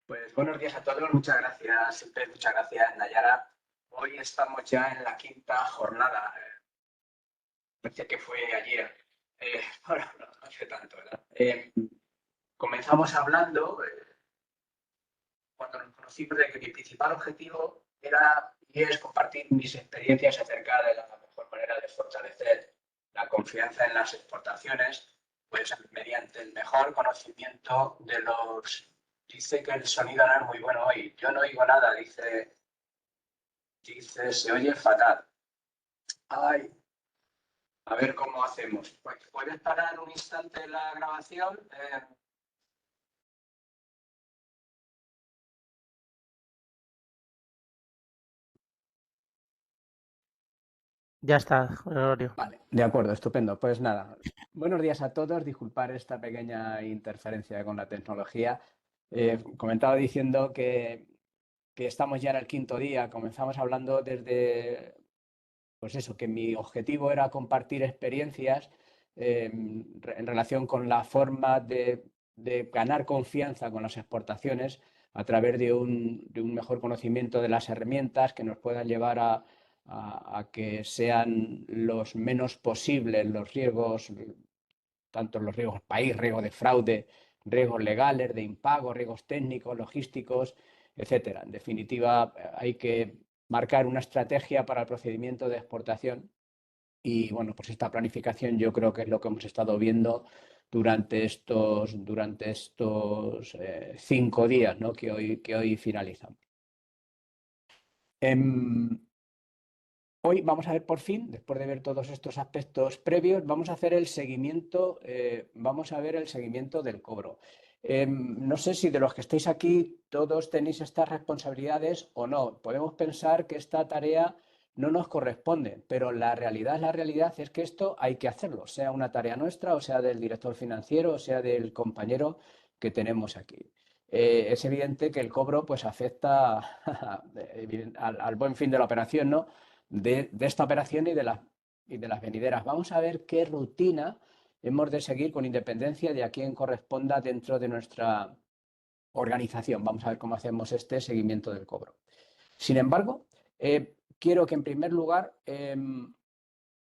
Pues buenos días a todos, muchas gracias, muchas gracias, Nayara. Hoy estamos ya en la quinta jornada, parece que fue ayer, bueno, no hace tanto, ¿verdad? Comenzamos hablando, cuando nos conocimos, de que mi principal objetivo era y es compartir mis experiencias acerca de la mejor manera de fortalecer la confianza en las exportaciones, pues mediante el mejor conocimiento de los... Dice que el sonido no es muy bueno hoy. Yo no oigo nada, dice, se oye fatal. Ay, a ver cómo hacemos. ¿Puedes parar un instante la grabación? Ya está, Gregorio. Vale, de acuerdo, estupendo. Pues nada, buenos días a todos. Disculpar esta pequeña interferencia con la tecnología. Comentaba diciendo que estamos ya en el quinto día. Comenzamos hablando desde, pues eso, que mi objetivo era compartir experiencias en relación con la forma de ganar confianza con las exportaciones a través de un mejor conocimiento de las herramientas que nos puedan llevar a que sean los menos posibles los riesgos, tanto los riesgos país, riesgos de fraude, riesgos legales, de impago, riesgos técnicos, logísticos, etcétera. En definitiva, hay que marcar una estrategia para el procedimiento de exportación y, bueno, pues esta planificación yo creo que es lo que hemos estado viendo durante estos 5 días, ¿no? que hoy finalizamos. Hoy vamos a ver por fin, después de ver todos estos aspectos previos, vamos a hacer el seguimiento, vamos a ver el seguimiento del cobro. No sé si de los que estáis aquí todos tenéis estas responsabilidades o no. Podemos pensar que esta tarea no nos corresponde, pero la realidad es que esto hay que hacerlo, sea una tarea nuestra, o sea del director financiero, o sea del compañero que tenemos aquí. Es evidente que el cobro pues afecta al buen fin de la operación, ¿no? De esta operación y de las venideras. Vamos a ver qué rutina hemos de seguir con independencia de a quién corresponda dentro de nuestra organización. Vamos a ver cómo hacemos este seguimiento del cobro. Sin embargo, quiero que en primer lugar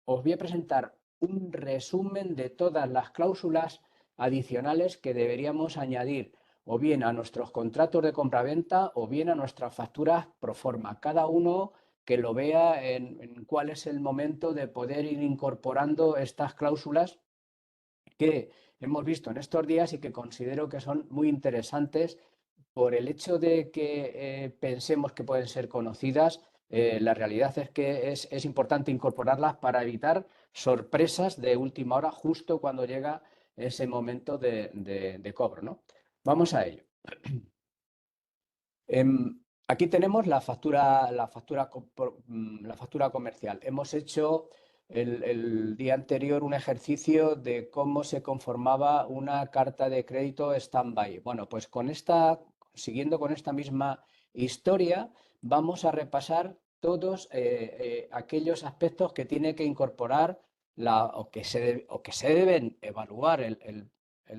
os voy a presentar un resumen de todas las cláusulas adicionales que deberíamos añadir o bien a nuestros contratos de compraventa o bien a nuestras facturas pro forma. Cada uno que lo vea en cuál es el momento de poder ir incorporando estas cláusulas que hemos visto en estos días y que considero que son muy interesantes por el hecho de que pensemos que pueden ser conocidas. La realidad es que es importante incorporarlas para evitar sorpresas de última hora justo cuando llega ese momento de cobro, ¿no? Vamos a ello. Aquí tenemos la factura comercial. Hemos hecho el día anterior un ejercicio de cómo se conformaba una carta de crédito stand-by. Bueno, pues siguiendo con esta misma historia, vamos a repasar todos aquellos aspectos que tiene que incorporar o que se deben evaluar el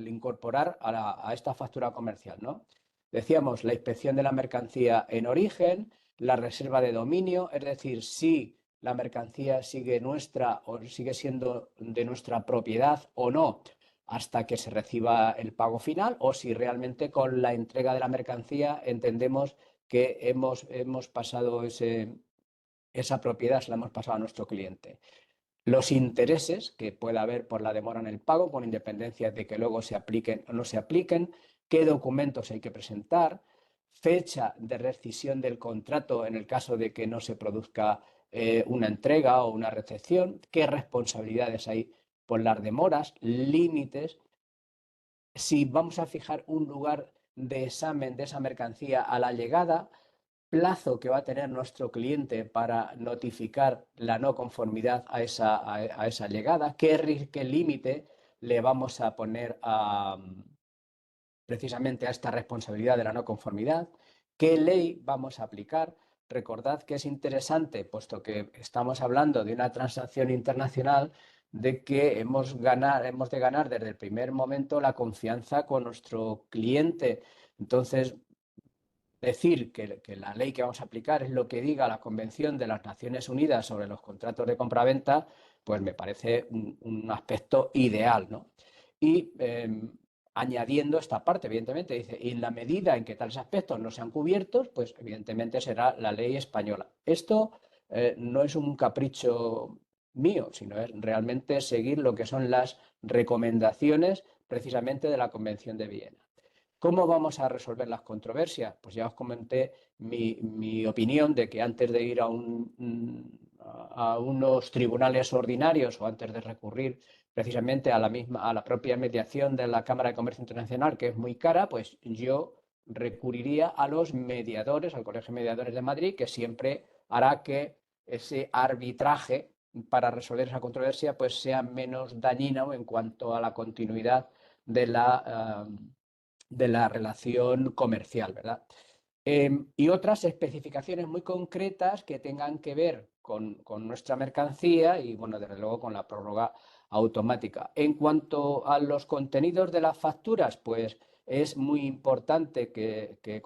incorporar a esta factura comercial, ¿no? Decíamos, la inspección de la mercancía en origen, la reserva de dominio, es decir, si la mercancía sigue nuestra o sigue siendo de nuestra propiedad o no hasta que se reciba el pago final, o si realmente con la entrega de la mercancía entendemos que hemos pasado esa propiedad, se la hemos pasado a nuestro cliente. Los intereses que pueda haber por la demora en el pago, con independencia de que luego se apliquen o no se apliquen, qué documentos hay que presentar, fecha de rescisión del contrato en el caso de que no se produzca una entrega o una recepción, qué responsabilidades hay por las demoras, límites, si vamos a fijar un lugar de examen de esa mercancía a la llegada, plazo que va a tener nuestro cliente para notificar la no conformidad a esa llegada, qué límite le vamos a poner precisamente a esta responsabilidad de la no conformidad, qué ley vamos a aplicar. Recordad que es interesante, puesto que estamos hablando de una transacción internacional, de que hemos de ganar desde el primer momento la confianza con nuestro cliente. Entonces, decir que la ley que vamos a aplicar es lo que diga la Convención de las Naciones Unidas sobre los contratos de compraventa, pues me parece un aspecto ideal, ¿no? Y añadiendo esta parte, evidentemente, dice, y en la medida en que tales aspectos no sean cubiertos, pues evidentemente será la ley española. Esto no es un capricho mío, sino es realmente seguir lo que son las recomendaciones precisamente de la Convención de Viena. ¿Cómo vamos a resolver las controversias? Pues ya os comenté mi opinión de que antes de ir a unos tribunales ordinarios o antes de recurrir precisamente a la propia mediación de la Cámara de Comercio Internacional, que es muy cara, pues yo recurriría a los mediadores, al Colegio de Mediadores de Madrid, que siempre hará que ese arbitraje para resolver esa controversia pues sea menos dañino en cuanto a la continuidad de la relación comercial, ¿verdad? Y otras especificaciones muy concretas que tengan que ver con nuestra mercancía y, bueno, desde luego con la prórroga automática. En cuanto a los contenidos de las facturas, pues es muy importante que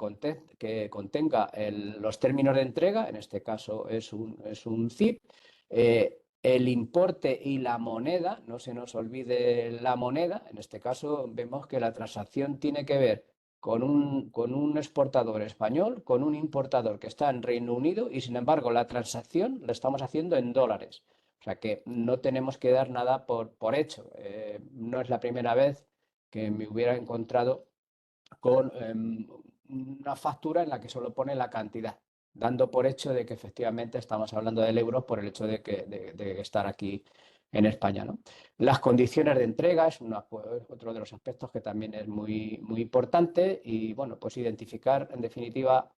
contenga los términos de entrega, en este caso es un CIP, el importe y la moneda, no se nos olvide la moneda, en este caso vemos que la transacción tiene que ver con un exportador español, con un importador que está en Reino Unido y sin embargo la transacción la estamos haciendo en dólares. O sea que no tenemos que dar nada por hecho. No es la primera vez que me hubiera encontrado con una factura en la que solo pone la cantidad, dando por hecho de que efectivamente estamos hablando del euro por el hecho de estar aquí en España, ¿no? Las condiciones de entrega es otro de los aspectos que también es muy, muy importante y, bueno, pues identificar en definitiva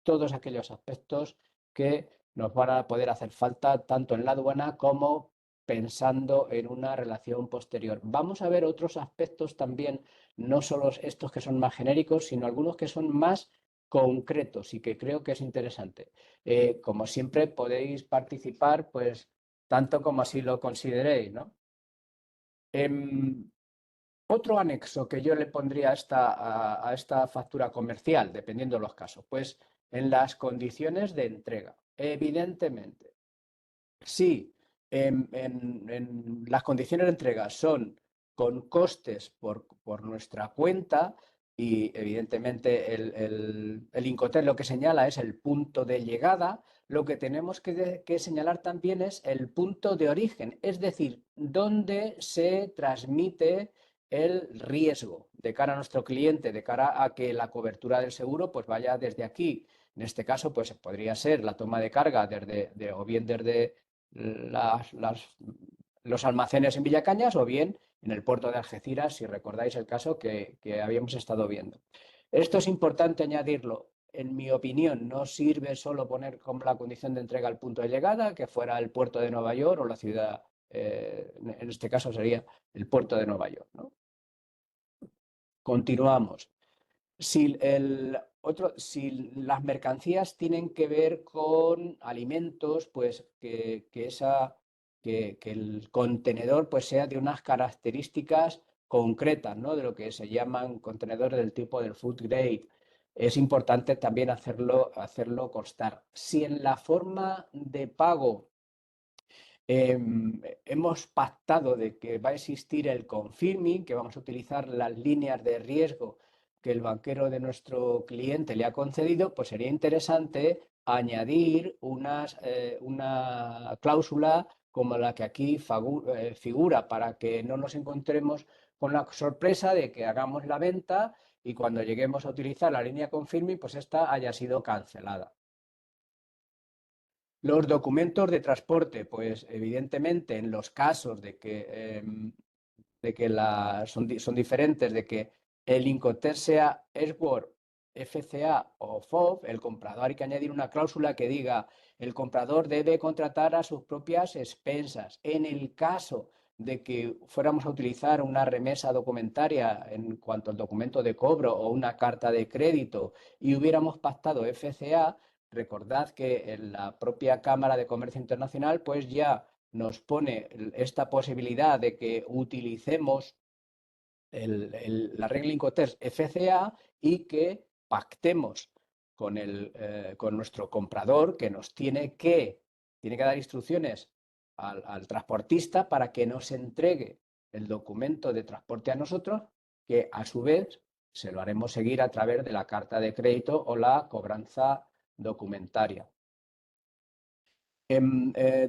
todos aquellos aspectos que nos van a poder hacer falta tanto en la aduana como pensando en una relación posterior. Vamos a ver otros aspectos también, no solo estos que son más genéricos, sino algunos que son más concretos y que creo que es interesante. Como siempre podéis participar, pues tanto como así lo consideréis, ¿no? Otro anexo que yo le pondría a esta factura comercial, dependiendo de los casos, pues en las condiciones de entrega. Evidentemente, si en las condiciones de entrega son con costes por nuestra cuenta y evidentemente el Incoterm lo que señala es el punto de llegada, lo que tenemos que señalar también es el punto de origen, es decir, dónde se transmite el riesgo de cara a nuestro cliente, de cara a que la cobertura del seguro pues vaya desde aquí. En este caso, pues podría ser la toma de carga o bien desde los almacenes en Villacañas o bien en el puerto de Algeciras, si recordáis el caso que habíamos estado viendo. Esto es importante añadirlo. En mi opinión, no sirve solo poner como la condición de entrega al punto de llegada, que fuera el puerto de Nueva York o la ciudad, en este caso sería el puerto de Nueva York, ¿no? Continuamos. Si las mercancías tienen que ver con alimentos, pues que el contenedor pues sea de unas características concretas, ¿no? De lo que se llaman contenedores del tipo del food grade. Es importante también hacerlo constar. Si en la forma de pago hemos pactado de que va a existir el confirming, que vamos a utilizar las líneas de riesgo que el banquero de nuestro cliente le ha concedido, pues sería interesante añadir una cláusula como la que aquí figura para que no nos encontremos con la sorpresa de que hagamos la venta y cuando lleguemos a utilizar la línea confirming, pues esta haya sido cancelada. Los documentos de transporte, pues evidentemente en los casos de que son diferentes, de que el Incoterm sea Earthworks, FCA o FOB, el comprador hay que añadir una cláusula que diga el comprador debe contratar a sus propias expensas. En el caso de que fuéramos a utilizar una remesa documentaria en cuanto al documento de cobro o una carta de crédito y hubiéramos pactado FCA, recordad que en la propia Cámara de Comercio Internacional pues ya nos pone esta posibilidad de que utilicemos la regla Incoterm FCA y que pactemos con nuestro comprador, que nos tiene que dar instrucciones al transportista para que nos entregue el documento de transporte a nosotros, que a su vez se lo haremos seguir a través de la carta de crédito o la cobranza documentaria.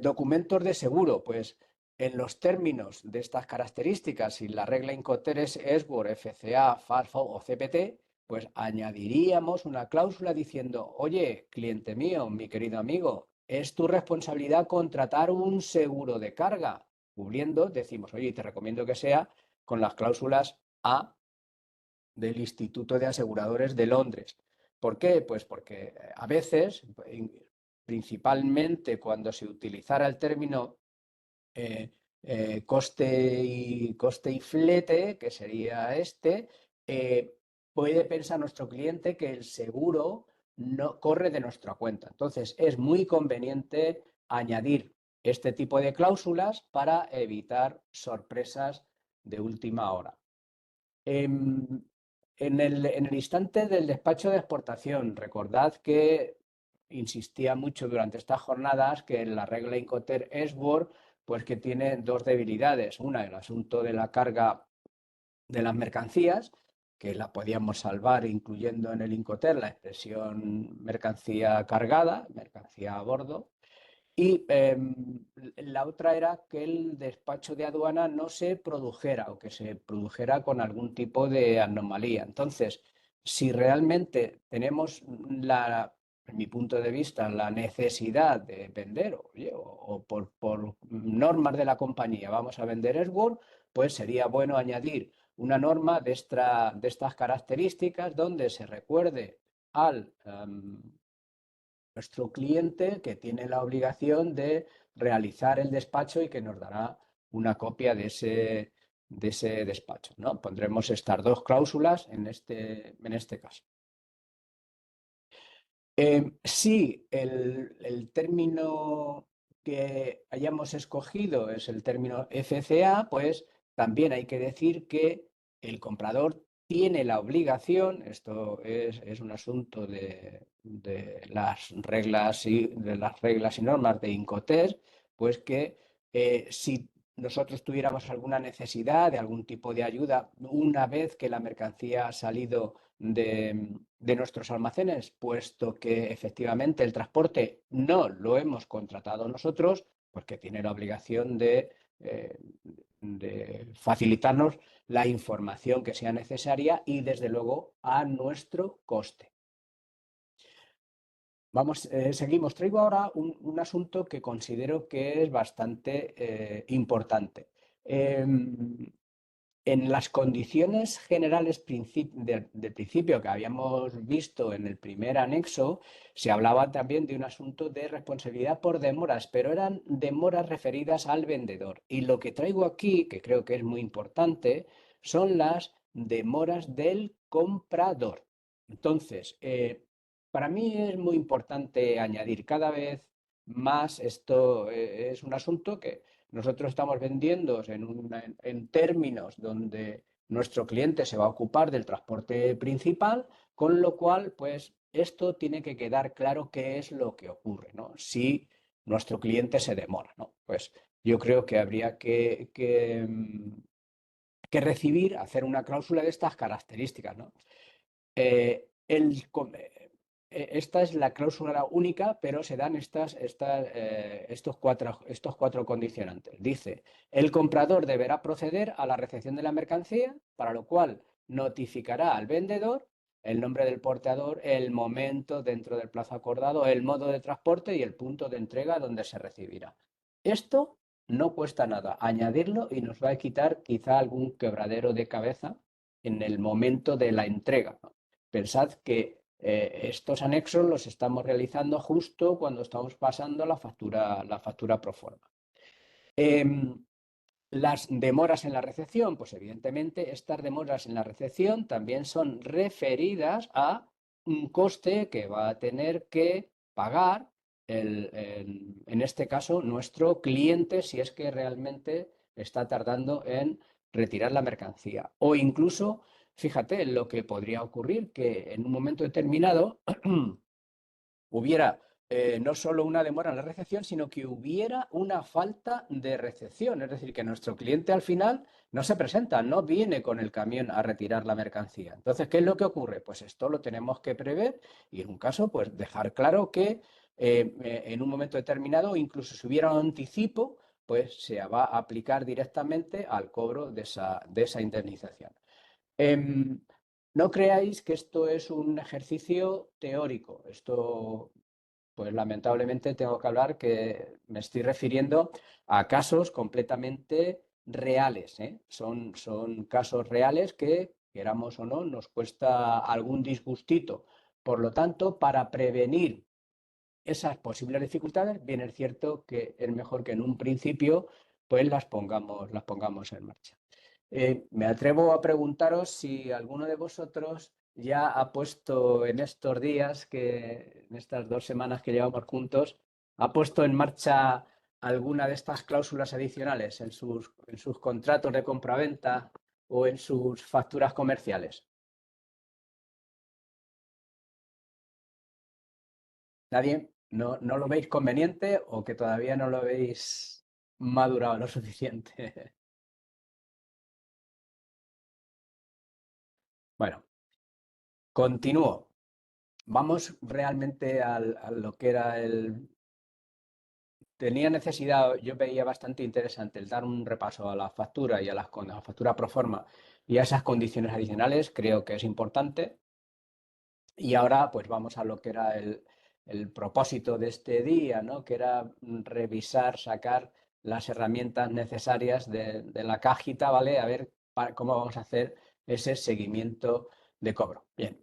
Documentos de seguro, pues en los términos de estas características y la regla Incoterms SWORD, FCA, FARFO o CPT, pues añadiríamos una cláusula diciendo, oye, cliente mío, mi querido amigo, es tu responsabilidad contratar un seguro de carga. Cubriendo, decimos, oye, te recomiendo que sea con las cláusulas A del Instituto de Aseguradores de Londres. ¿Por qué? Pues porque a veces, principalmente cuando se utilizara el término coste y flete, que sería puede pensar nuestro cliente que el seguro no corre de nuestra cuenta. Entonces, es muy conveniente añadir este tipo de cláusulas para evitar sorpresas de última hora. En el instante del despacho de exportación, recordad que insistía mucho durante estas jornadas que la regla Incoterms SWORD, pues que tiene dos debilidades. Una, el asunto de la carga de las mercancías, que la podíamos salvar incluyendo en el Incoterms la expresión mercancía cargada, mercancía a bordo. Y la otra era que el despacho de aduana no se produjera o que se produjera con algún tipo de anomalía. Entonces, si realmente tenemos en mi punto de vista, la necesidad de vender o por normas de la compañía vamos a vender SWORD, pues sería bueno añadir una norma de estas características donde se recuerde al nuestro cliente que tiene la obligación de realizar el despacho y que nos dará una copia de ese despacho, ¿no? Pondremos estas dos cláusulas en este caso. Si el término que hayamos escogido es el término FCA, pues también hay que decir que el comprador tiene la obligación, esto es un asunto de las reglas y normas de Incoterms, pues que si nosotros tuviéramos alguna necesidad de algún tipo de ayuda una vez que la mercancía ha salido de nuestros almacenes, puesto que efectivamente el transporte no lo hemos contratado nosotros, porque tiene la obligación de facilitarnos la información que sea necesaria y desde luego a nuestro coste. Seguimos. Traigo ahora un asunto que considero que es bastante importante. En las condiciones generales del principio que habíamos visto en el primer anexo, se hablaba también de un asunto de responsabilidad por demoras, pero eran demoras referidas al vendedor. Y lo que traigo aquí, que creo que es muy importante, son las demoras del comprador. Entonces, para mí es muy importante añadir cada vez más, esto es un asunto que nosotros estamos vendiendo en términos donde nuestro cliente se va a ocupar del transporte principal, con lo cual, pues, esto tiene que quedar claro qué es lo que ocurre, ¿no? Si nuestro cliente se demora, ¿no? Pues yo creo que habría que hacer una cláusula de estas características, ¿no? Esta es la cláusula única, pero se dan estos cuatro condicionantes. Dice, el comprador deberá proceder a la recepción de la mercancía, para lo cual notificará al vendedor el nombre del porteador, el momento dentro del plazo acordado, el modo de transporte y el punto de entrega donde se recibirá. Esto no cuesta nada añadirlo y nos va a quitar quizá algún quebradero de cabeza en el momento de la entrega. Pensad que estos anexos los estamos realizando justo cuando estamos pasando la factura pro forma. Las demoras en la recepción, pues evidentemente estas demoras en la recepción también son referidas a un coste que va a tener que pagar, en este caso, nuestro cliente si es que realmente está tardando en retirar la mercancía. O incluso fíjate lo que podría ocurrir, que en un momento determinado hubiera no solo una demora en la recepción, sino que hubiera una falta de recepción. Es decir, que nuestro cliente al final no se presenta, no viene con el camión a retirar la mercancía. Entonces, ¿qué es lo que ocurre? Pues esto lo tenemos que prever y en un caso, pues dejar claro que en un momento determinado, incluso si hubiera un anticipo, pues se va a aplicar directamente al cobro de esa indemnización. No creáis que esto es un ejercicio teórico. Esto, pues lamentablemente tengo que hablar que me estoy refiriendo a casos completamente reales, ¿eh? Son casos reales que, queramos o no, nos cuesta algún disgustito. Por lo tanto, para prevenir esas posibles dificultades, bien es cierto que es mejor que en un principio pues las pongamos en marcha. Me atrevo a preguntaros si alguno de vosotros ya ha puesto en estos días, en estas 2 semanas que llevamos juntos, ha puesto en marcha alguna de estas cláusulas adicionales en sus contratos de compraventa o en sus facturas comerciales. ¿Nadie? ¿No lo veis conveniente o que todavía no lo habéis madurado lo suficiente? Bueno, continúo. Vamos realmente a lo que era Tenía necesidad, yo veía bastante interesante el dar un repaso a la factura y a la factura pro forma y a esas condiciones adicionales, creo que es importante. Y ahora pues vamos a lo que era el propósito de este día, ¿no? Que era revisar, sacar las herramientas necesarias de la cajita, ¿vale? A ver cómo vamos a hacer ese seguimiento de cobro. Bien.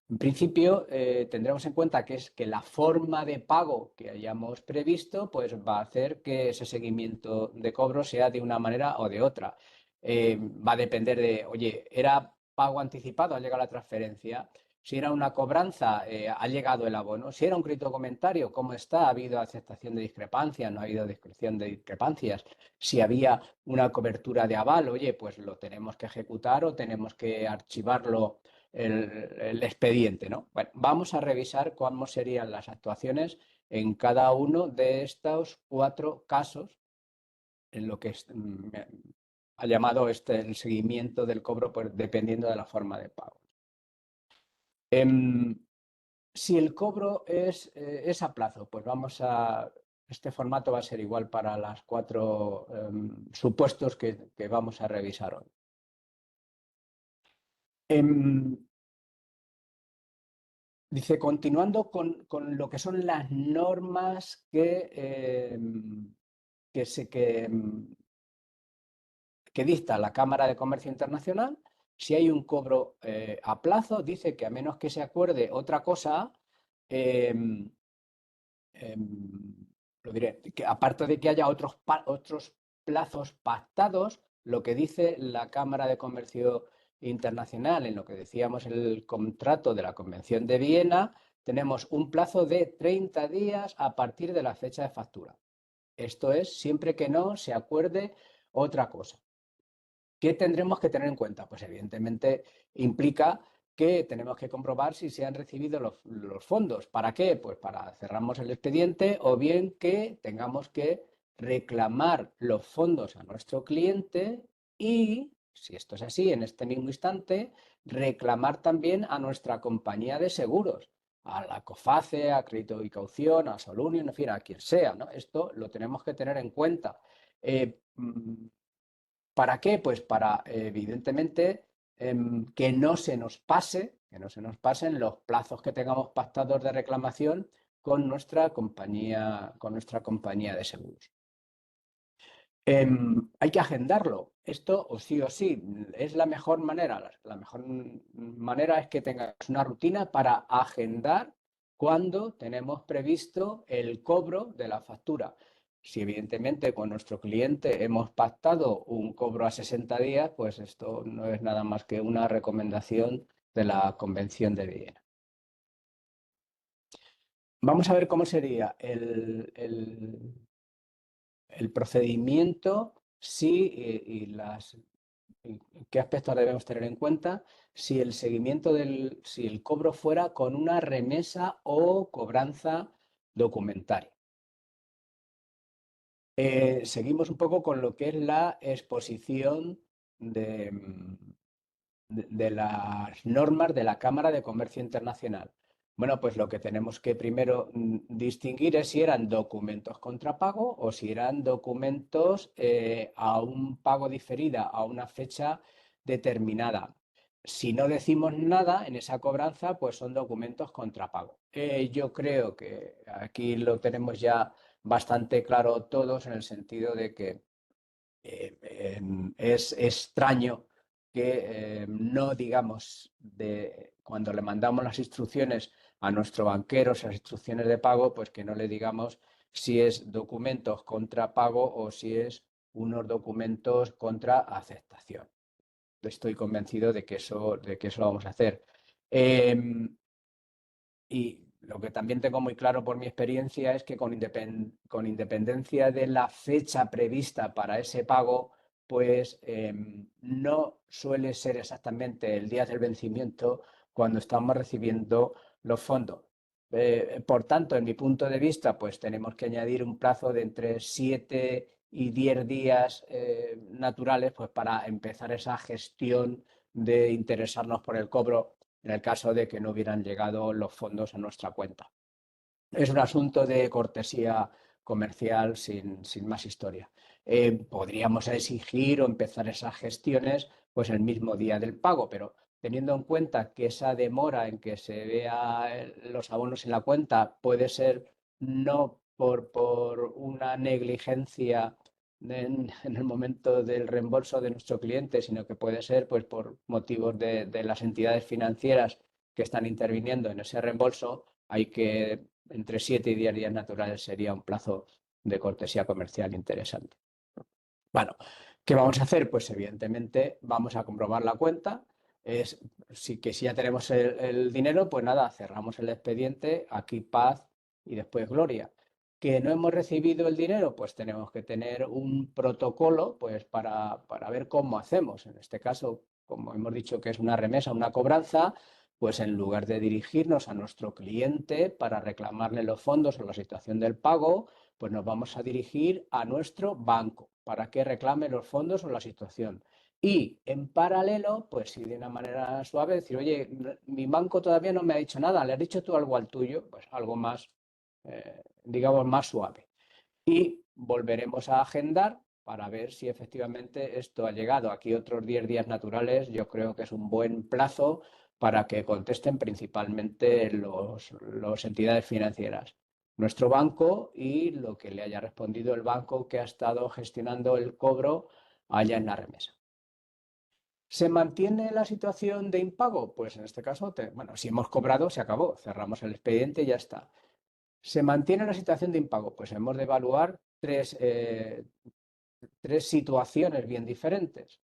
En principio, tendremos en cuenta que la forma de pago que hayamos previsto pues va a hacer que ese seguimiento de cobro sea de una manera o de otra. Va a depender de, oye, ¿era pago anticipado? ¿Ha llegado la transferencia? Si era una cobranza, ha llegado el abono. Si era un crédito comentario, ¿cómo está? ¿Ha habido aceptación de discrepancias? ¿No ha habido discreción de discrepancias? Si había una cobertura de aval, oye, pues lo tenemos que ejecutar o tenemos que archivarlo el expediente, ¿no? Bueno, vamos a revisar cómo serían las actuaciones en cada uno de estos 4 casos en lo que ha llamado el seguimiento del cobro, pues, dependiendo de la forma de pago. Si el cobro es a plazo, pues este formato va a ser igual para los 4 supuestos que vamos a revisar hoy. Dice, continuando con lo que son las normas que dicta la Cámara de Comercio Internacional, si hay un cobro a plazo, dice que a menos que se acuerde otra cosa, em, lo diré, que aparte de que haya otros plazos pactados, lo que dice la Cámara de Comercio Internacional, en lo que decíamos el contrato de la Convención de Viena, tenemos un plazo de 30 días a partir de la fecha de factura. Esto es siempre que no se acuerde otra cosa. ¿Qué tendremos que tener en cuenta? Pues evidentemente implica que tenemos que comprobar si se han recibido los fondos. ¿Para qué? Pues para cerramos el expediente o bien que tengamos que reclamar los fondos a nuestro cliente y, si esto es así, en este mismo instante, reclamar también a nuestra compañía de seguros, a la COFACE, a Crédito y Caución, a Solunion, en fin, a quien sea, ¿no? Esto lo tenemos que tener en cuenta. ¿Para qué? Pues para, evidentemente, que no se nos pasen los plazos que tengamos pactados de reclamación con nuestra compañía de seguros. Hay que agendarlo. Esto o sí es la mejor manera. La mejor manera es que tengas una rutina para agendar cuando tenemos previsto el cobro de la factura. Si evidentemente con nuestro cliente hemos pactado un cobro a 60 días, pues esto no es nada más que una recomendación de la Convención de Viena. Vamos a ver cómo sería el procedimiento si, y ¿Qué aspectos debemos tener en cuenta si el si el cobro fuera con una remesa o cobranza documentaria? Seguimos un poco con lo que es la exposición de, de las normas de la Cámara de Comercio Internacional. Bueno, pues lo que tenemos que primero distinguir es si eran documentos contra pago o si eran documentos a un pago diferida, a una fecha determinada. Si no decimos nada en esa cobranza, pues son documentos contra pago. Yo creo que aquí lo tenemos ya bastante claro todos en el sentido de que es extraño que no digamos cuando le mandamos las instrucciones a nuestro banquero, esas instrucciones de pago, pues que no le digamos si es documentos contra pago o si es unos documentos contra aceptación. Estoy convencido de que eso lo vamos a hacer. Y lo que también tengo muy claro por mi experiencia es que con independencia de la fecha prevista para ese pago, pues no suele ser exactamente el día del vencimiento cuando estamos recibiendo los fondos. Por tanto, en mi punto de vista, pues tenemos que añadir un plazo de entre 7 y 10 días naturales, pues para empezar esa gestión de interesarnos por el cobro en el caso de que no hubieran llegado los fondos a nuestra cuenta. Es un asunto de cortesía comercial sin más historia. Podríamos exigir o empezar esas gestiones pues el mismo día del pago, pero teniendo en cuenta que esa demora en que se vea los abonos en la cuenta puede ser no por una negligencia en el momento del reembolso de nuestro cliente, sino que puede ser pues, por motivos de las entidades financieras que están interviniendo en ese reembolso, hay que entre 7 y 10 días naturales sería un plazo de cortesía comercial interesante. Bueno, ¿qué vamos a hacer? Pues evidentemente vamos a comprobar la cuenta. Si ya tenemos el dinero, pues nada, cerramos el expediente, aquí paz y después gloria. ¿Que no hemos recibido el dinero? Pues tenemos que tener un protocolo pues, para ver cómo hacemos. En este caso, como hemos dicho que es una remesa, una cobranza, pues en lugar de dirigirnos a nuestro cliente para reclamarle los fondos o la situación del pago, pues nos vamos a dirigir a nuestro banco para que reclame los fondos o la situación. Y en paralelo, pues si de una manera suave, decir, oye, mi banco todavía no me ha dicho nada, ¿le has dicho tú algo al tuyo? Pues algo más, digamos, más suave. Y volveremos a agendar para ver si efectivamente esto ha llegado. Aquí otros 10 días naturales, yo creo que es un buen plazo para que contesten principalmente los entidades financieras, nuestro banco y lo que le haya respondido el banco que ha estado gestionando el cobro allá en la remesa. ¿Se mantiene la situación de impago? Pues en este caso, bueno, si hemos cobrado, se acabó, cerramos el expediente y ya está. ¿Se mantiene la situación de impago? Pues hemos de evaluar tres situaciones bien diferentes.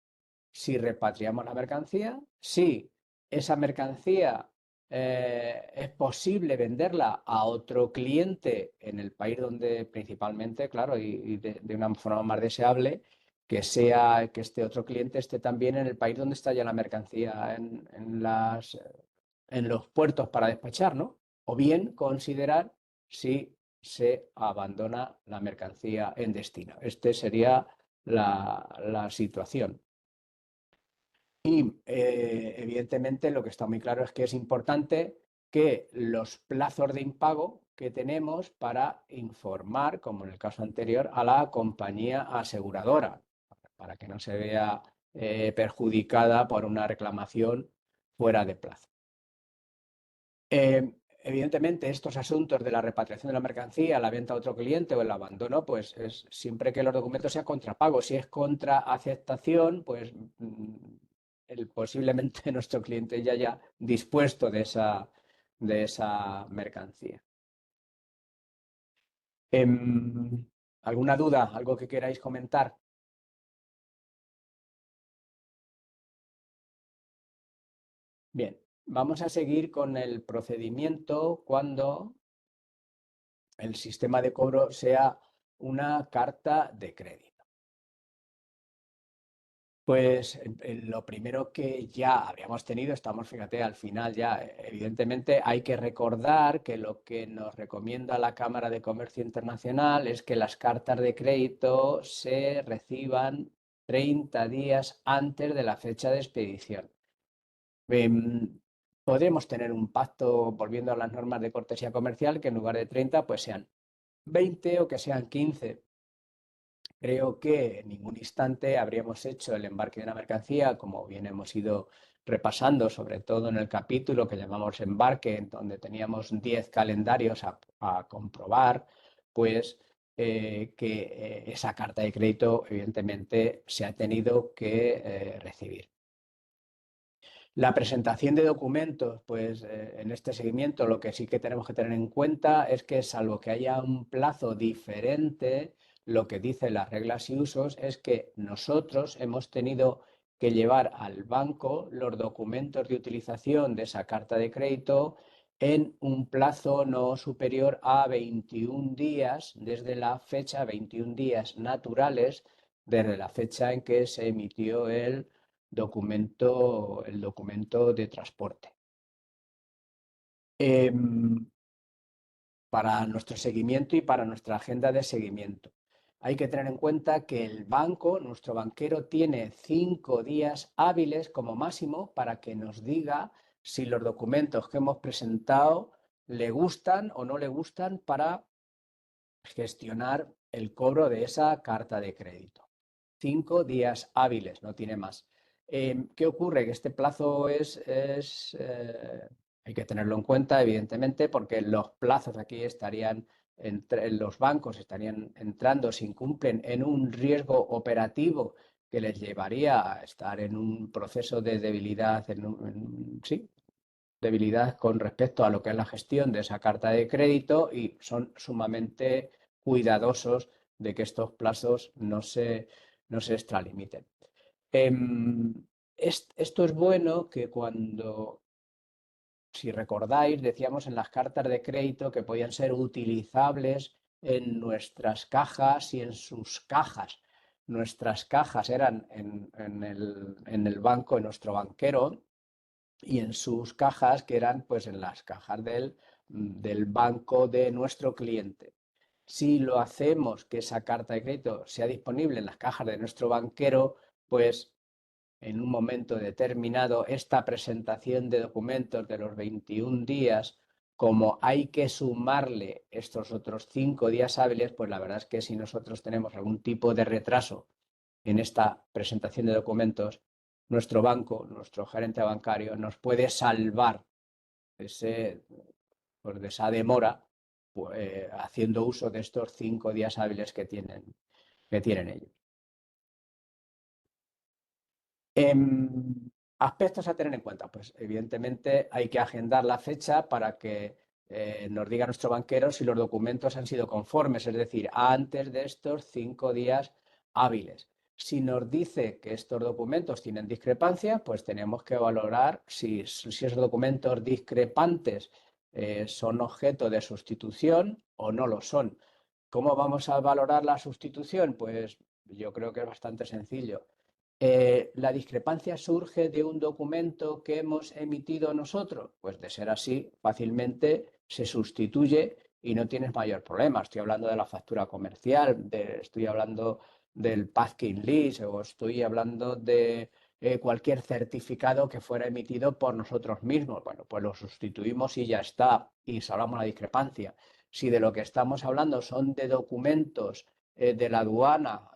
Si repatriamos la mercancía, si esa mercancía es posible venderla a otro cliente en el país donde principalmente, claro, y de una forma más deseable, que este otro cliente esté también en el país donde está ya la mercancía en los puertos para despachar, ¿no? O bien considerar si se abandona la mercancía en destino. Este sería la situación. Y evidentemente lo que está muy claro es que es importante que los plazos de impago que tenemos para informar, como en el caso anterior, a la compañía aseguradora, para que no se vea perjudicada por una reclamación fuera de plazo. Evidentemente, estos asuntos de la repatriación de la mercancía, la venta a otro cliente o el abandono, pues es siempre que los documentos sean contrapago. Si es contra aceptación, pues posiblemente nuestro cliente ya haya dispuesto de esa mercancía. ¿Alguna duda? ¿Algo que queráis comentar? Bien, vamos a seguir con el procedimiento cuando el sistema de cobro sea una carta de crédito. Pues lo primero que ya habríamos tenido, fíjate, al final ya, evidentemente hay que recordar que lo que nos recomienda la Cámara de Comercio Internacional es que las cartas de crédito se reciban 30 días antes de la fecha de expedición. Podemos tener un pacto, volviendo a las normas de cortesía comercial, que en lugar de 30, pues sean 20 o que sean 15. Creo que en ningún instante habríamos hecho el embarque de una mercancía, como bien hemos ido repasando, sobre todo en el capítulo que llamamos embarque, en donde teníamos 10 calendarios a comprobar, pues que esa carta de crédito evidentemente se ha tenido que recibir. La presentación de documentos, pues en este seguimiento lo que sí que tenemos que tener en cuenta es que salvo que haya un plazo diferente, lo que dicen las reglas y usos es que nosotros hemos tenido que llevar al banco los documentos de utilización de esa carta de crédito en un plazo no superior a 21 días desde la fecha, 21 días naturales desde la fecha en que se emitió el documento de transporte. Para nuestro seguimiento y para nuestra agenda de seguimiento. Hay que tener en cuenta que el banco, nuestro banquero, tiene 5 días hábiles como máximo para que nos diga si los documentos que hemos presentado le gustan o no le gustan para gestionar el cobro de esa carta de crédito. 5 días hábiles, no tiene más. ¿Qué ocurre? Que este plazo hay que tenerlo en cuenta, evidentemente, porque los plazos aquí estarían, los bancos estarían entrando, si incumplen, en un riesgo operativo que les llevaría a estar en un proceso de debilidad, sí, debilidad con respecto a lo que es la gestión de esa carta de crédito y son sumamente cuidadosos de que estos plazos no se extralimiten. Esto es bueno que cuando, si recordáis, decíamos en las cartas de crédito que podían ser utilizables en nuestras cajas y en sus cajas. Nuestras cajas eran en el banco, en nuestro banquero, y en sus cajas, que eran pues en las cajas del banco de nuestro cliente. Si lo hacemos que esa carta de crédito sea disponible en las cajas de nuestro banquero, pues en un momento determinado esta presentación de documentos de los 21 días, como hay que sumarle estos otros 5 días hábiles, pues la verdad es que si nosotros tenemos algún tipo de retraso en esta presentación de documentos, nuestro banco, nuestro gerente bancario, nos puede salvar de esa demora haciendo uso de estos 5 días hábiles que tienen ellos. Aspectos a tener en cuenta, pues evidentemente hay que agendar la fecha para que nos diga nuestro banquero si los documentos han sido conformes, es decir, antes de estos 5 días hábiles. Si nos dice que estos documentos tienen discrepancia, pues tenemos que valorar si esos documentos discrepantes son objeto de sustitución o no lo son. ¿Cómo vamos a valorar la sustitución? Pues yo creo que es bastante sencillo. ¿La discrepancia surge de un documento que hemos emitido nosotros? Pues de ser así, fácilmente se sustituye y no tienes mayor problema. Estoy hablando de la factura comercial, estoy hablando del packing list o estoy hablando de cualquier certificado que fuera emitido por nosotros mismos. Bueno, pues lo sustituimos y ya está, y salvamos la discrepancia. Si de lo que estamos hablando son de documentos de la aduana,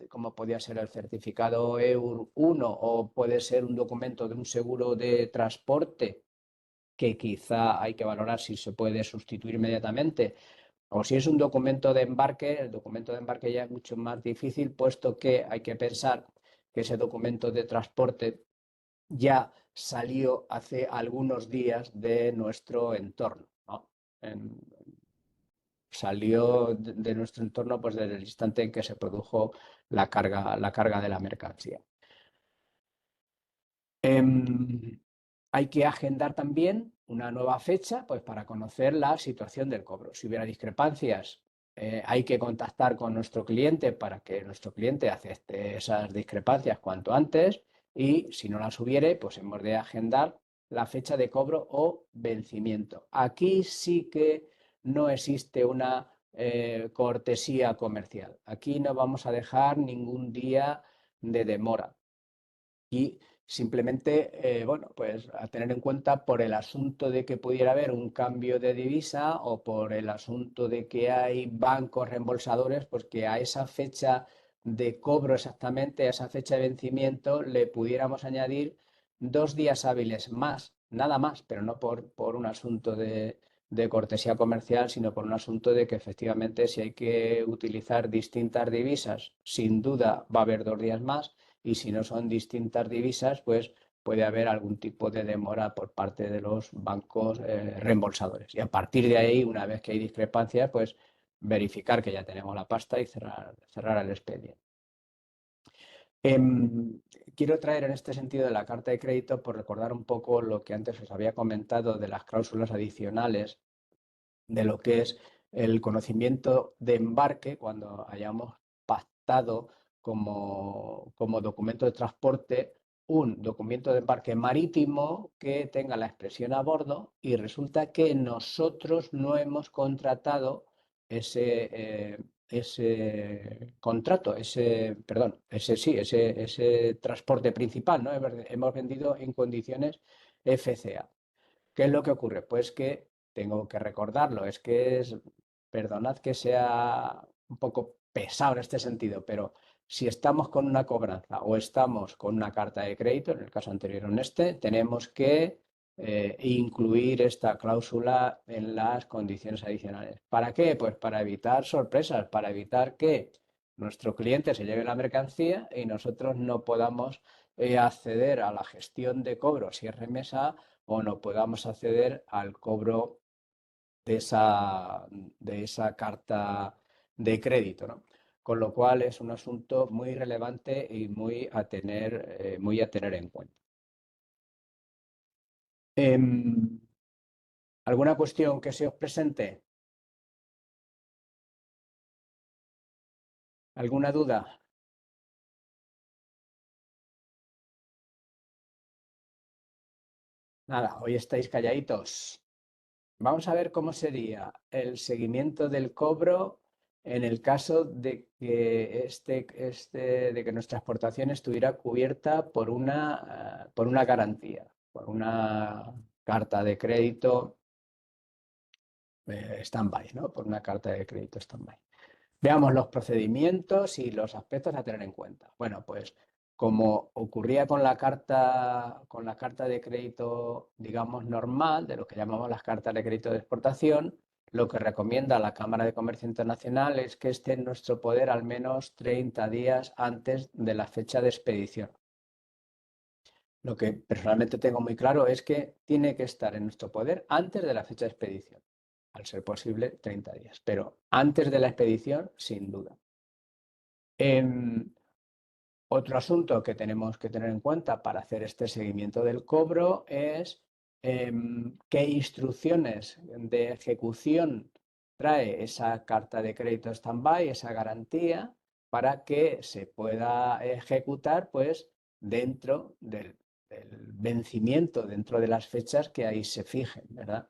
como podía ser el certificado EUR 1 o puede ser un documento de un seguro de transporte que quizá hay que valorar si se puede sustituir inmediatamente. O si es un documento de embarque, el documento de embarque ya es mucho más difícil, puesto que hay que pensar que ese documento de transporte ya salió hace algunos días de nuestro entorno, ¿no? Salió de nuestro entorno pues desde el instante en que se produjo la carga de la mercancía. Hay que agendar también una nueva fecha pues, para conocer la situación del cobro. Si hubiera discrepancias hay que contactar con nuestro cliente para que nuestro cliente acepte esas discrepancias cuanto antes y si no las hubiere, pues hemos de agendar la fecha de cobro o vencimiento. Aquí sí que no existe una cortesía comercial. Aquí no vamos a dejar ningún día de demora. Y simplemente, bueno, pues a tener en cuenta por el asunto de que pudiera haber un cambio de divisa o por el asunto de que hay bancos reembolsadores, pues que a esa fecha de cobro exactamente, a esa fecha de vencimiento, le pudiéramos añadir 2 días hábiles más, nada más, pero no por un asunto de cortesía comercial, sino por un asunto de que efectivamente si hay que utilizar distintas divisas, sin duda va a haber 2 días más y si no son distintas divisas, pues puede haber algún tipo de demora por parte de los bancos reembolsadores. Y a partir de ahí, una vez que hay discrepancias, pues verificar que ya tenemos la pasta y cerrar el expediente. Quiero traer en este sentido de la carta de crédito por recordar un poco lo que antes os había comentado de las cláusulas adicionales, de lo que es el conocimiento de embarque cuando hayamos pactado como documento de transporte un documento de embarque marítimo que tenga la expresión a bordo y resulta que nosotros no hemos contratado ese contrato, ese transporte principal, ¿no? Hemos vendido en condiciones FCA. ¿Qué es lo que ocurre? Pues que tengo que recordarlo, perdonad que sea un poco pesado en este sentido, pero si estamos con una cobranza o estamos con una carta de crédito, en el caso anterior en tenemos que incluir esta cláusula en las condiciones adicionales. ¿Para qué? Pues para evitar sorpresas, para evitar que nuestro cliente se lleve la mercancía y nosotros no podamos acceder a la gestión de cobro si es remesa o no podamos acceder al cobro de esa carta de crédito, ¿no? Con lo cual es un asunto muy relevante y muy a tener en cuenta. ¿Alguna cuestión que se os presente? ¿Alguna duda? Nada, hoy estáis calladitos. Vamos a ver cómo sería el seguimiento del cobro en el caso de que, de que nuestra exportación estuviera cubierta por una garantía, por una carta de crédito stand-by, ¿no? Por una carta de crédito stand-by. Veamos los procedimientos y los aspectos a tener en cuenta. Bueno, pues como ocurría con la carta de crédito, digamos, normal, de lo que llamamos las cartas de crédito de exportación, lo que recomienda la Cámara de Comercio Internacional es que esté en nuestro poder al menos 30 días antes de la fecha de expedición. Lo que personalmente tengo muy claro es que tiene que estar en nuestro poder antes de la fecha de expedición, al ser posible 30 días, pero antes de la expedición, sin duda. Otro asunto que tenemos que tener en cuenta para hacer este seguimiento del cobro es qué instrucciones de ejecución trae esa carta de crédito stand-by, esa garantía, para que se pueda ejecutar pues, dentro del vencimiento, dentro de las fechas que ahí se fijen, ¿verdad?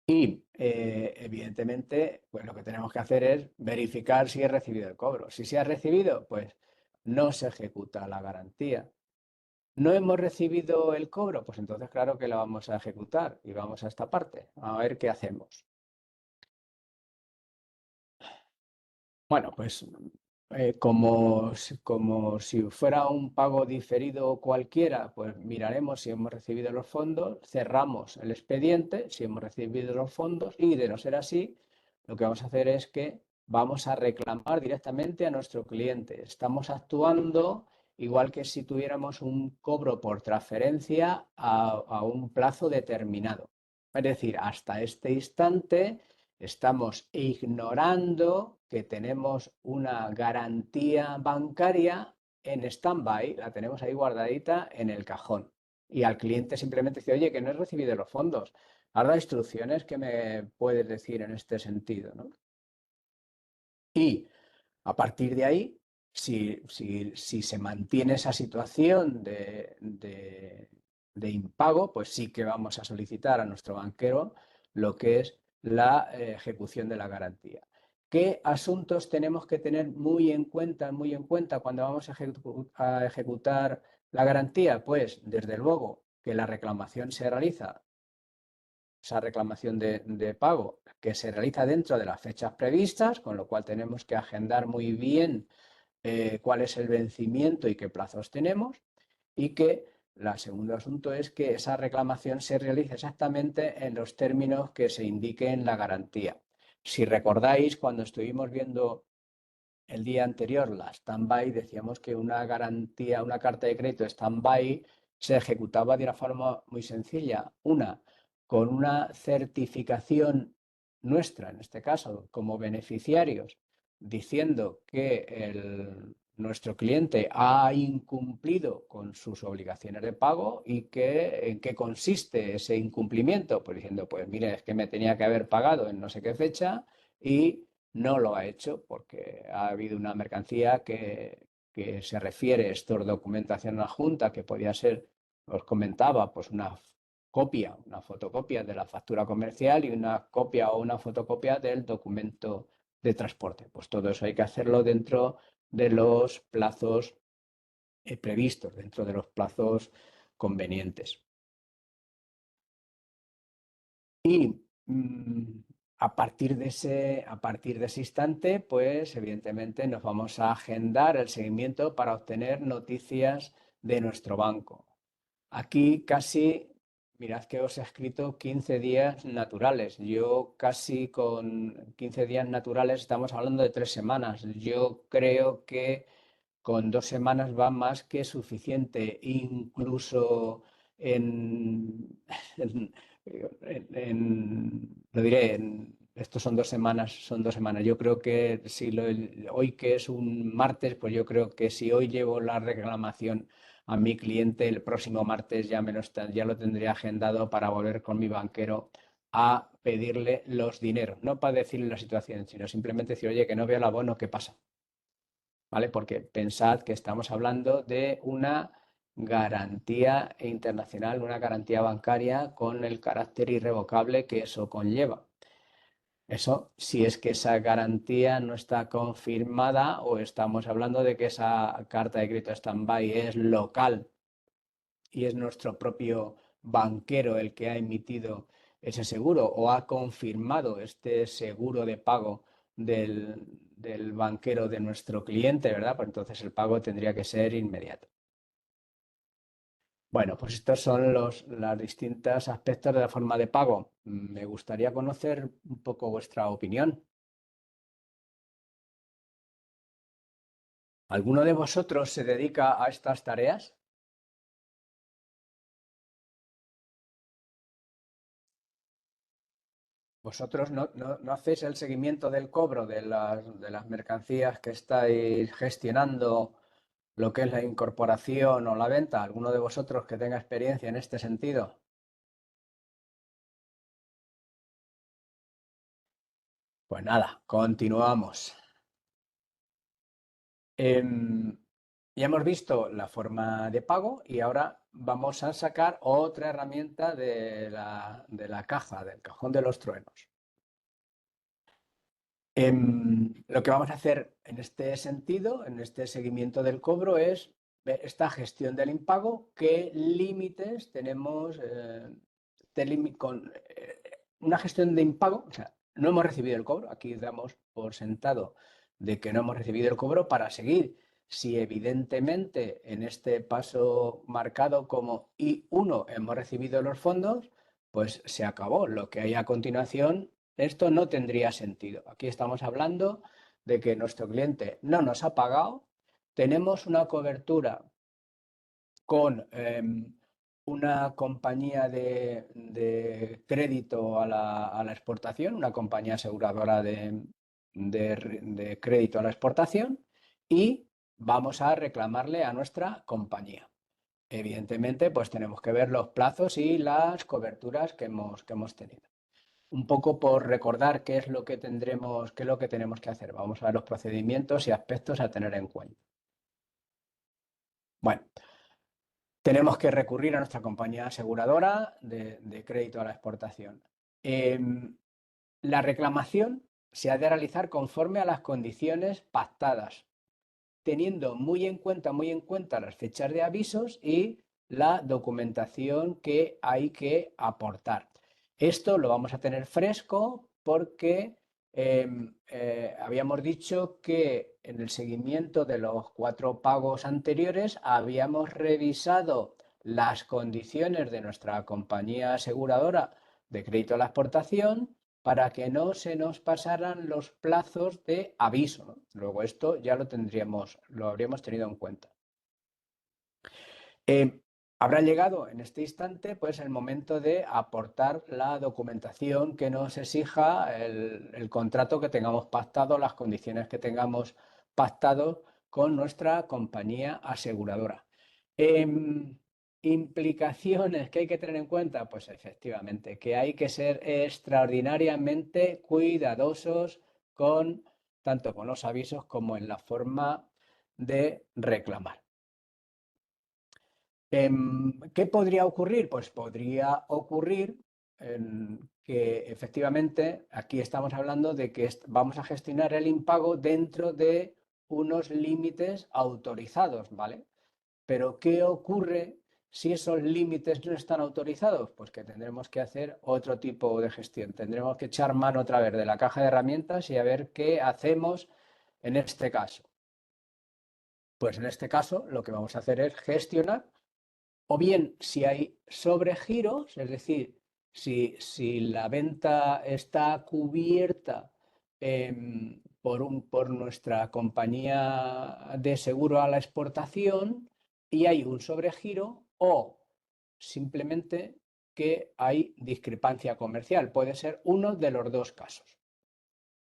Y evidentemente, pues lo que tenemos que hacer es verificar si he recibido el cobro. Si se ha recibido, pues no se ejecuta la garantía. ¿No hemos recibido el cobro? Pues entonces claro que lo vamos a ejecutar y vamos a esta parte, a ver qué hacemos. Bueno, pues como si fuera un pago diferido cualquiera, pues miraremos si hemos recibido los fondos, cerramos el expediente, si hemos recibido los fondos y de no ser así, lo que vamos a hacer es que vamos a reclamar directamente a nuestro cliente. Estamos actuando igual que si tuviéramos un cobro por transferencia a un plazo determinado. Es decir, hasta este instante estamos ignorando que tenemos una garantía bancaria en stand-by, la tenemos ahí guardadita en el cajón. Y al cliente simplemente dice, oye, que no he recibido los fondos. ¿Has dado instrucciones? ¿Qué me puedes decir en este sentido, ¿no? Y a partir de ahí, si se mantiene esa situación de impago, pues sí que vamos a solicitar a nuestro banquero lo que es la ejecución de la garantía. ¿Qué asuntos tenemos que tener muy en cuenta cuando vamos a ejecutar la garantía? Pues, desde luego, que la reclamación se realiza, esa reclamación de pago, que se realiza dentro de las fechas previstas, con lo cual tenemos que agendar muy bien cuál es el vencimiento y qué plazos tenemos, y que el segundo asunto es que esa reclamación se realice exactamente en los términos que se indique en la garantía. Si recordáis, cuando estuvimos viendo el día anterior la stand-by, decíamos que una garantía, una carta de crédito stand-by se ejecutaba de una forma muy sencilla. Una, con una certificación nuestra, en este caso, como beneficiarios, diciendo que nuestro cliente ha incumplido con sus obligaciones de pago y que en qué consiste ese incumplimiento. Pues diciendo, pues mire, es que me tenía que haber pagado en no sé qué fecha y no lo ha hecho porque ha habido una mercancía que se refiere, esto es documentación adjunta, que podía ser, os comentaba, pues una copia, una fotocopia de la factura comercial y una copia o una fotocopia del documento de transporte. Pues todo eso hay que hacerlo dentro de los plazos previstos, dentro de los plazos convenientes. Y a partir de ese instante, pues evidentemente nos vamos a agendar el seguimiento para obtener noticias de nuestro banco. Aquí casi, mirad que os he escrito 15 días naturales. Yo casi con 15 días naturales estamos hablando de 3 semanas. Yo creo que con 2 semanas va más que suficiente, incluso en, lo diré, estos son 2 semanas, son 2 semanas. Yo creo que si hoy que es un martes, pues yo creo que si hoy llevo la reclamación a mi cliente, el próximo martes ya lo tendría agendado para volver con mi banquero a pedirle los dineros, no para decirle la situación, sino simplemente decir, oye, que no veo el abono, ¿qué pasa? ¿Vale? Porque pensad que estamos hablando de una garantía internacional, una garantía bancaria con el carácter irrevocable que eso conlleva. Eso, si es que esa garantía no está confirmada o estamos hablando de que esa carta de crédito stand-by es local y es nuestro propio banquero el que ha emitido ese seguro o ha confirmado este seguro de pago del banquero de nuestro cliente, ¿verdad? Pues entonces el pago tendría que ser inmediato. Bueno, pues estos son los distintos aspectos de la forma de pago. Me gustaría conocer un poco vuestra opinión. ¿Alguno de vosotros se dedica a estas tareas? ¿Vosotros no hacéis el seguimiento del cobro de las mercancías que estáis gestionando, lo que es la incorporación o la venta? ¿Alguno de vosotros que tenga experiencia en este sentido? Pues nada, continuamos. Em, ya hemos visto la forma de pago y ahora vamos a sacar otra herramienta de la caja, del cajón de los truenos. Lo que vamos a hacer en este sentido, en este seguimiento del cobro, es ver esta gestión del impago, qué límites tenemos con una gestión de impago. O sea, no hemos recibido el cobro, aquí damos por sentado de que no hemos recibido el cobro para seguir. Si evidentemente en este paso marcado como I1 hemos recibido los fondos, pues se acabó. Lo que hay a continuación, esto no tendría sentido. Aquí estamos hablando de que nuestro cliente no nos ha pagado, tenemos una cobertura con una compañía de crédito a la exportación, una compañía aseguradora de crédito a la exportación, y vamos a reclamarle a nuestra compañía. Evidentemente, pues tenemos que ver los plazos y las coberturas que hemos tenido. Un poco por recordar qué es lo que tendremos, qué es lo que tenemos que hacer. Vamos a ver los procedimientos y aspectos a tener en cuenta. Bueno, tenemos que recurrir a nuestra compañía aseguradora de crédito a la exportación. La reclamación se ha de realizar conforme a las condiciones pactadas, teniendo muy en cuenta las fechas de avisos y la documentación que hay que aportar. Esto lo vamos a tener fresco porque habíamos dicho que en el seguimiento de los 4 pagos anteriores habíamos revisado las condiciones de nuestra compañía aseguradora de crédito a la exportación para que no se nos pasaran los plazos de aviso, ¿no? Luego esto ya lo habríamos tenido en cuenta. Habrá llegado en este instante pues el momento de aportar la documentación que nos exija el contrato que tengamos pactado, las condiciones que tengamos pactado con nuestra compañía aseguradora. Implicaciones que hay que tener en cuenta, pues efectivamente, que hay que ser extraordinariamente cuidadosos tanto con los avisos como en la forma de reclamar. ¿Qué podría ocurrir? Pues podría ocurrir que efectivamente aquí estamos hablando de que vamos a gestionar el impago dentro de unos límites autorizados, ¿vale? Pero ¿qué ocurre si esos límites no están autorizados? Pues que tendremos que hacer otro tipo de gestión. Tendremos que echar mano otra vez de la caja de herramientas y a ver qué hacemos en este caso. Pues en este caso lo que vamos a hacer es gestionar. O bien, si hay sobregiros, es decir, si la venta está cubierta por nuestra compañía de seguro a la exportación y hay un sobregiro, o simplemente que hay discrepancia comercial. Puede ser uno de los dos casos.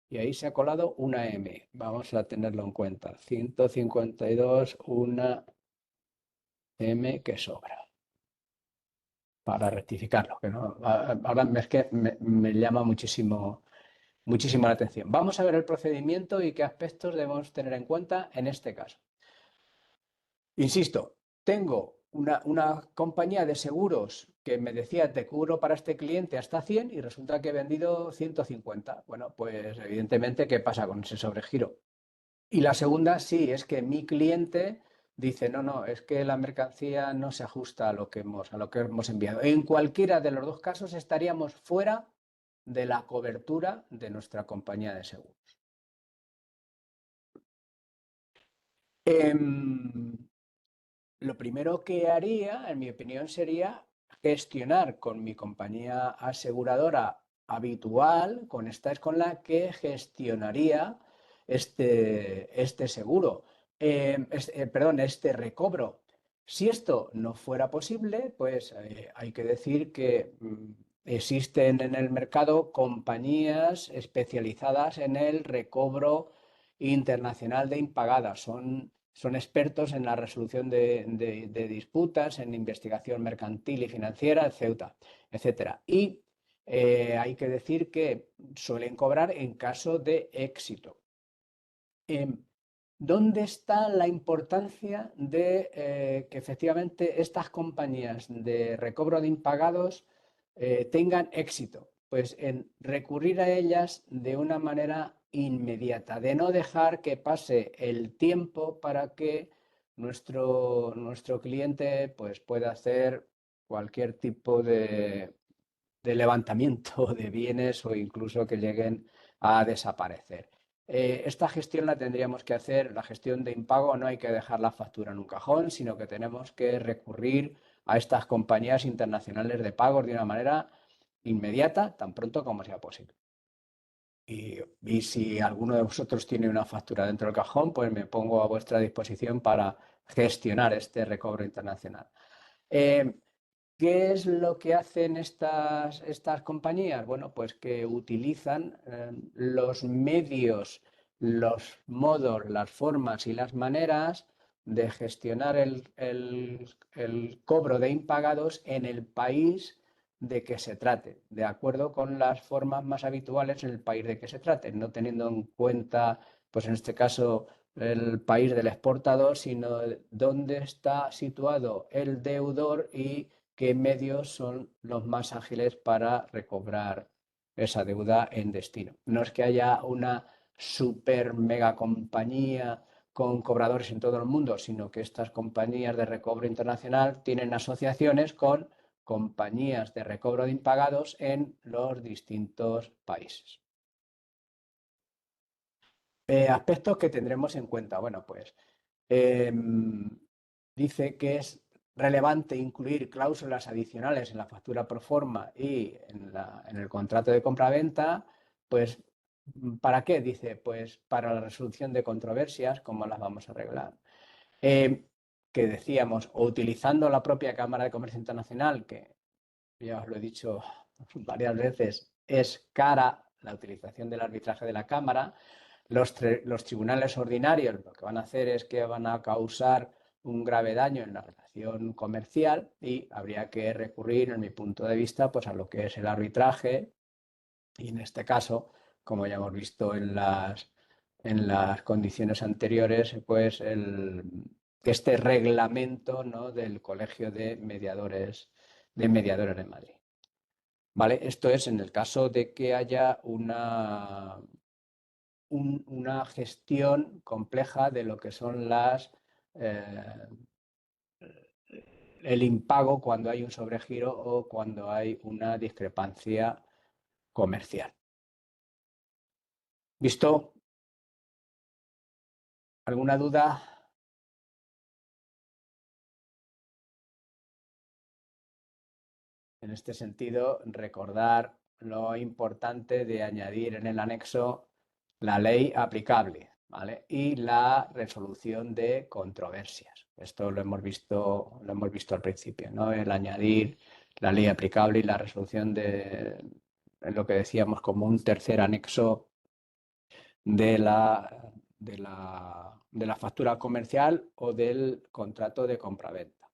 Y ahí se ha colado una M. Vamos a tenerlo en cuenta. 152, una M que sobra, para rectificarlo, que no, ahora es que me llama muchísimo la atención. Vamos a ver el procedimiento y qué aspectos debemos tener en cuenta en este caso. Insisto, tengo una compañía de seguros que me decía te cubro para este cliente hasta 100 y resulta que he vendido 150. Bueno, pues evidentemente, ¿qué pasa con ese sobregiro? Y la segunda, sí, es que mi cliente dice, no, es que la mercancía no se ajusta a lo que hemos enviado. En cualquiera de los dos casos estaríamos fuera de la cobertura de nuestra compañía de seguros. Lo primero que haría, en mi opinión, sería gestionar con mi compañía aseguradora habitual, esta es con la que gestionaría este seguro, perdón, este recobro. Si esto no fuera posible, pues hay que decir que existen en el mercado compañías especializadas en el recobro internacional de impagadas. Son expertos en la resolución de disputas, en investigación mercantil y financiera, etcétera. Y hay que decir que suelen cobrar en caso de éxito. ¿Dónde está la importancia de que efectivamente estas compañías de recobro de impagados tengan éxito? Pues en recurrir a ellas de una manera inmediata, de no dejar que pase el tiempo para que nuestro cliente pues, pueda hacer cualquier tipo de levantamiento de bienes o incluso que lleguen a desaparecer. Esta gestión la tendríamos que hacer, la gestión de impago, no hay que dejar la factura en un cajón, sino que tenemos que recurrir a estas compañías internacionales de pagos de una manera inmediata, tan pronto como sea posible. Y si alguno de vosotros tiene una factura dentro del cajón, pues me pongo a vuestra disposición para gestionar este recobro internacional. ¿Qué es lo que hacen estas compañías? Bueno, pues que utilizan los medios, los modos, las formas y las maneras de gestionar el cobro de impagados en el país de que se trate, de acuerdo con las formas más habituales en el país de que se trate, no teniendo en cuenta, pues en este caso, el país del exportador, sino dónde está situado el deudor y qué medios son los más ágiles para recobrar esa deuda en destino. No es que haya una super mega compañía con cobradores en todo el mundo, sino que estas compañías de recobro internacional tienen asociaciones con compañías de recobro de impagados en los distintos países. Aspectos que tendremos en cuenta. Bueno, pues dice que es relevante incluir cláusulas adicionales en la factura pro forma y en el contrato de compraventa. Pues, ¿para qué? Dice, pues para la resolución de controversias, ¿cómo las vamos a arreglar? Que decíamos, o utilizando la propia Cámara de Comercio Internacional, que ya os lo he dicho varias veces, es cara la utilización del arbitraje de la Cámara. Los tribunales ordinarios lo que van a hacer es que van a causar un grave daño en la relación comercial y habría que recurrir, en mi punto de vista, pues a lo que es el arbitraje y en este caso, como ya hemos visto en las condiciones anteriores, pues este reglamento, ¿no?, del Colegio de Mediadores de Madrid. ¿Vale? Esto es en el caso de que haya una gestión compleja de lo que son el impago cuando hay un sobregiro o cuando hay una discrepancia comercial. ¿Visto? ¿Alguna duda? En este sentido, recordar lo importante de añadir en el anexo la ley aplicable, ¿vale?, y la resolución de controversias. Esto lo hemos visto al principio, ¿no? El añadir la ley aplicable y la resolución de lo que decíamos como un tercer anexo de la factura comercial o del contrato de compraventa.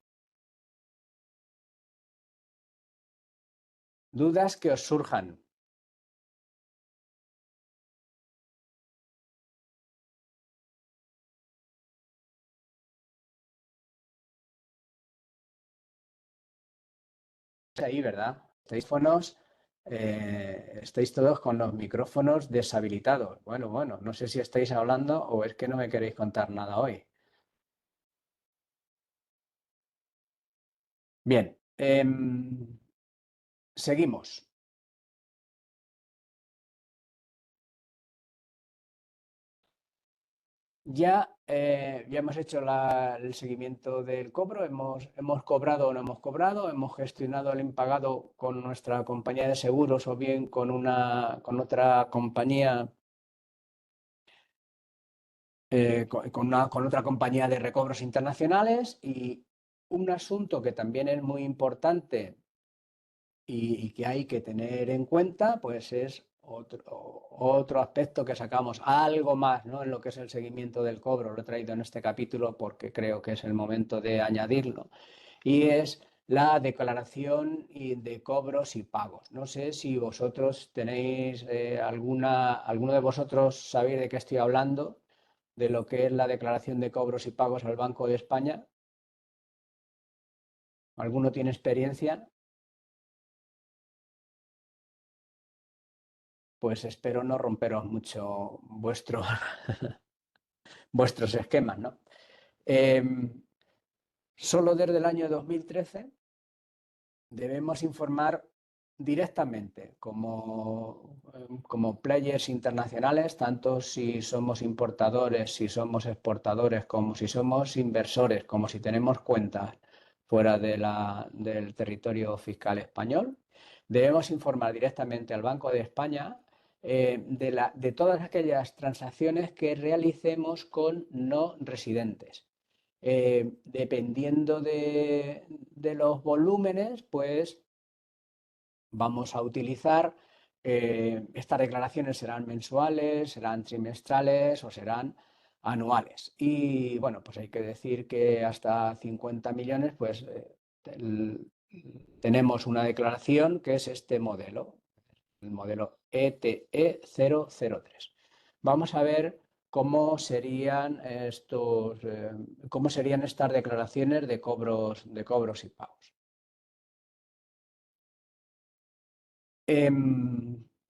¿Dudas que os surjan? Ahí, ¿verdad? Estáis todos con los micrófonos deshabilitados. Bueno, no sé si estáis hablando o es que no me queréis contar nada hoy. Bien, seguimos. Ya hemos hecho el seguimiento del cobro, hemos cobrado o no hemos cobrado, hemos gestionado el impagado con nuestra compañía de seguros o bien con otra compañía, con otra compañía de recobros internacionales. Y un asunto que también es muy importante y que hay que tener en cuenta, pues es otro aspecto que sacamos, algo más, ¿no?, en lo que es el seguimiento del cobro. Lo he traído en este capítulo porque creo que es el momento de añadirlo, y es la declaración de cobros y pagos. No sé si vosotros tenéis alguno de vosotros sabéis de qué estoy hablando, de lo que es la declaración de cobros y pagos al Banco de España. ¿Alguno tiene experiencia? Pues espero no romperos mucho vuestros esquemas, ¿no? Solo desde el año 2013 debemos informar directamente como players internacionales, tanto si somos importadores, si somos exportadores, como si somos inversores, como si tenemos cuentas fuera del territorio fiscal español. Debemos informar directamente al Banco de España de todas aquellas transacciones que realicemos con no residentes. Dependiendo de los volúmenes, pues vamos a utilizar, estas declaraciones serán mensuales, serán trimestrales o serán anuales. Y bueno, pues hay que decir que hasta 50 millones, pues tenemos una declaración que es este modelo, el modelo ETE003. Vamos a ver cómo serían cómo serían estas declaraciones de cobros y pagos.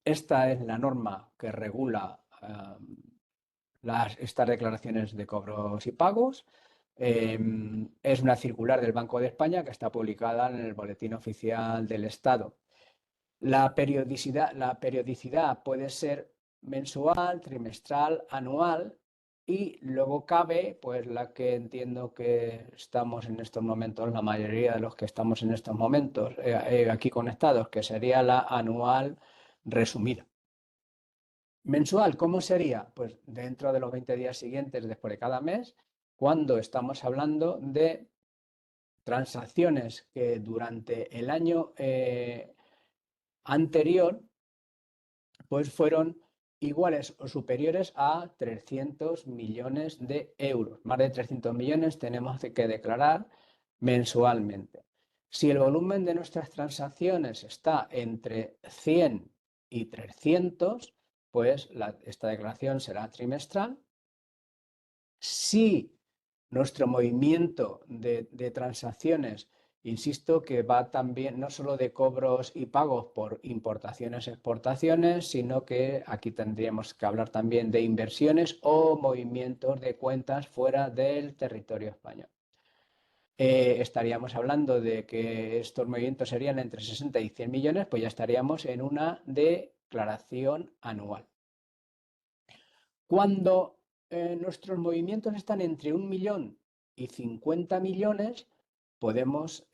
Esta es la norma que regula estas declaraciones de cobros y pagos. Es una circular del Banco de España que está publicada en el Boletín Oficial del Estado. La periodicidad puede ser mensual, trimestral, anual, y luego cabe, pues la que entiendo que estamos en estos momentos, la mayoría de los que estamos en estos momentos aquí conectados, que sería la anual resumida. Mensual, ¿cómo sería? Pues dentro de los 20 días siguientes después de cada mes, cuando estamos hablando de transacciones que durante el año anterior pues fueron iguales o superiores a 300 millones de euros. Más de 300 millones tenemos que declarar mensualmente. Si el volumen de nuestras transacciones está entre 100 y 300, pues esta declaración será trimestral. Si nuestro movimiento de transacciones, insisto, que va también no solo de cobros y pagos por importaciones y exportaciones, sino que aquí tendríamos que hablar también de inversiones o movimientos de cuentas fuera del territorio español. Estaríamos hablando de que estos movimientos serían entre 60 y 100 millones, pues ya estaríamos en una declaración anual. Cuando nuestros movimientos están entre 1 millón y 50 millones, podemos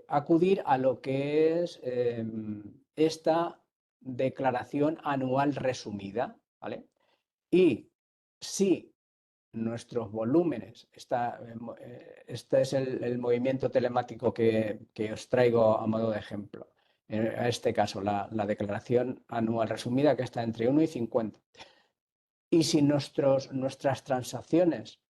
acudir a lo que es esta declaración anual resumida, ¿vale? Y si nuestros volúmenes, este es el movimiento telemático que os traigo a modo de ejemplo. En este caso, la declaración anual resumida, que está entre 1 y 50. Y si nuestras transacciones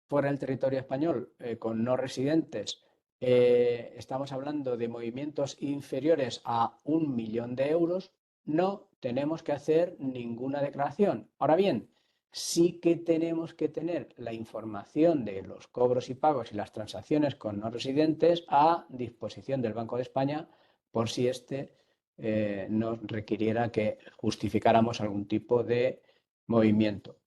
fuera del territorio español con no residentes, estamos hablando de movimientos inferiores a 1 millón de euros, no tenemos que hacer ninguna declaración. Ahora bien, sí que tenemos que tener la información de los cobros y pagos y las transacciones con no residentes a disposición del Banco de España por si nos requiriera que justificáramos algún tipo de movimiento.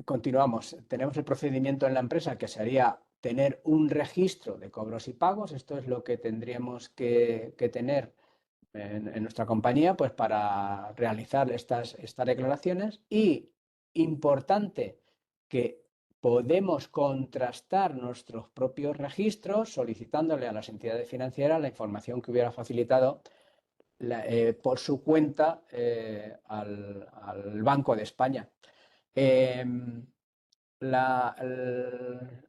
Continuamos. Tenemos el procedimiento en la empresa que sería tener un registro de cobros y pagos. Esto es lo que tendríamos que tener en nuestra compañía pues, para realizar estas declaraciones. Y importante que podemos contrastar nuestros propios registros solicitándole a las entidades financieras la información que hubiera facilitado por su cuenta al Banco de España. La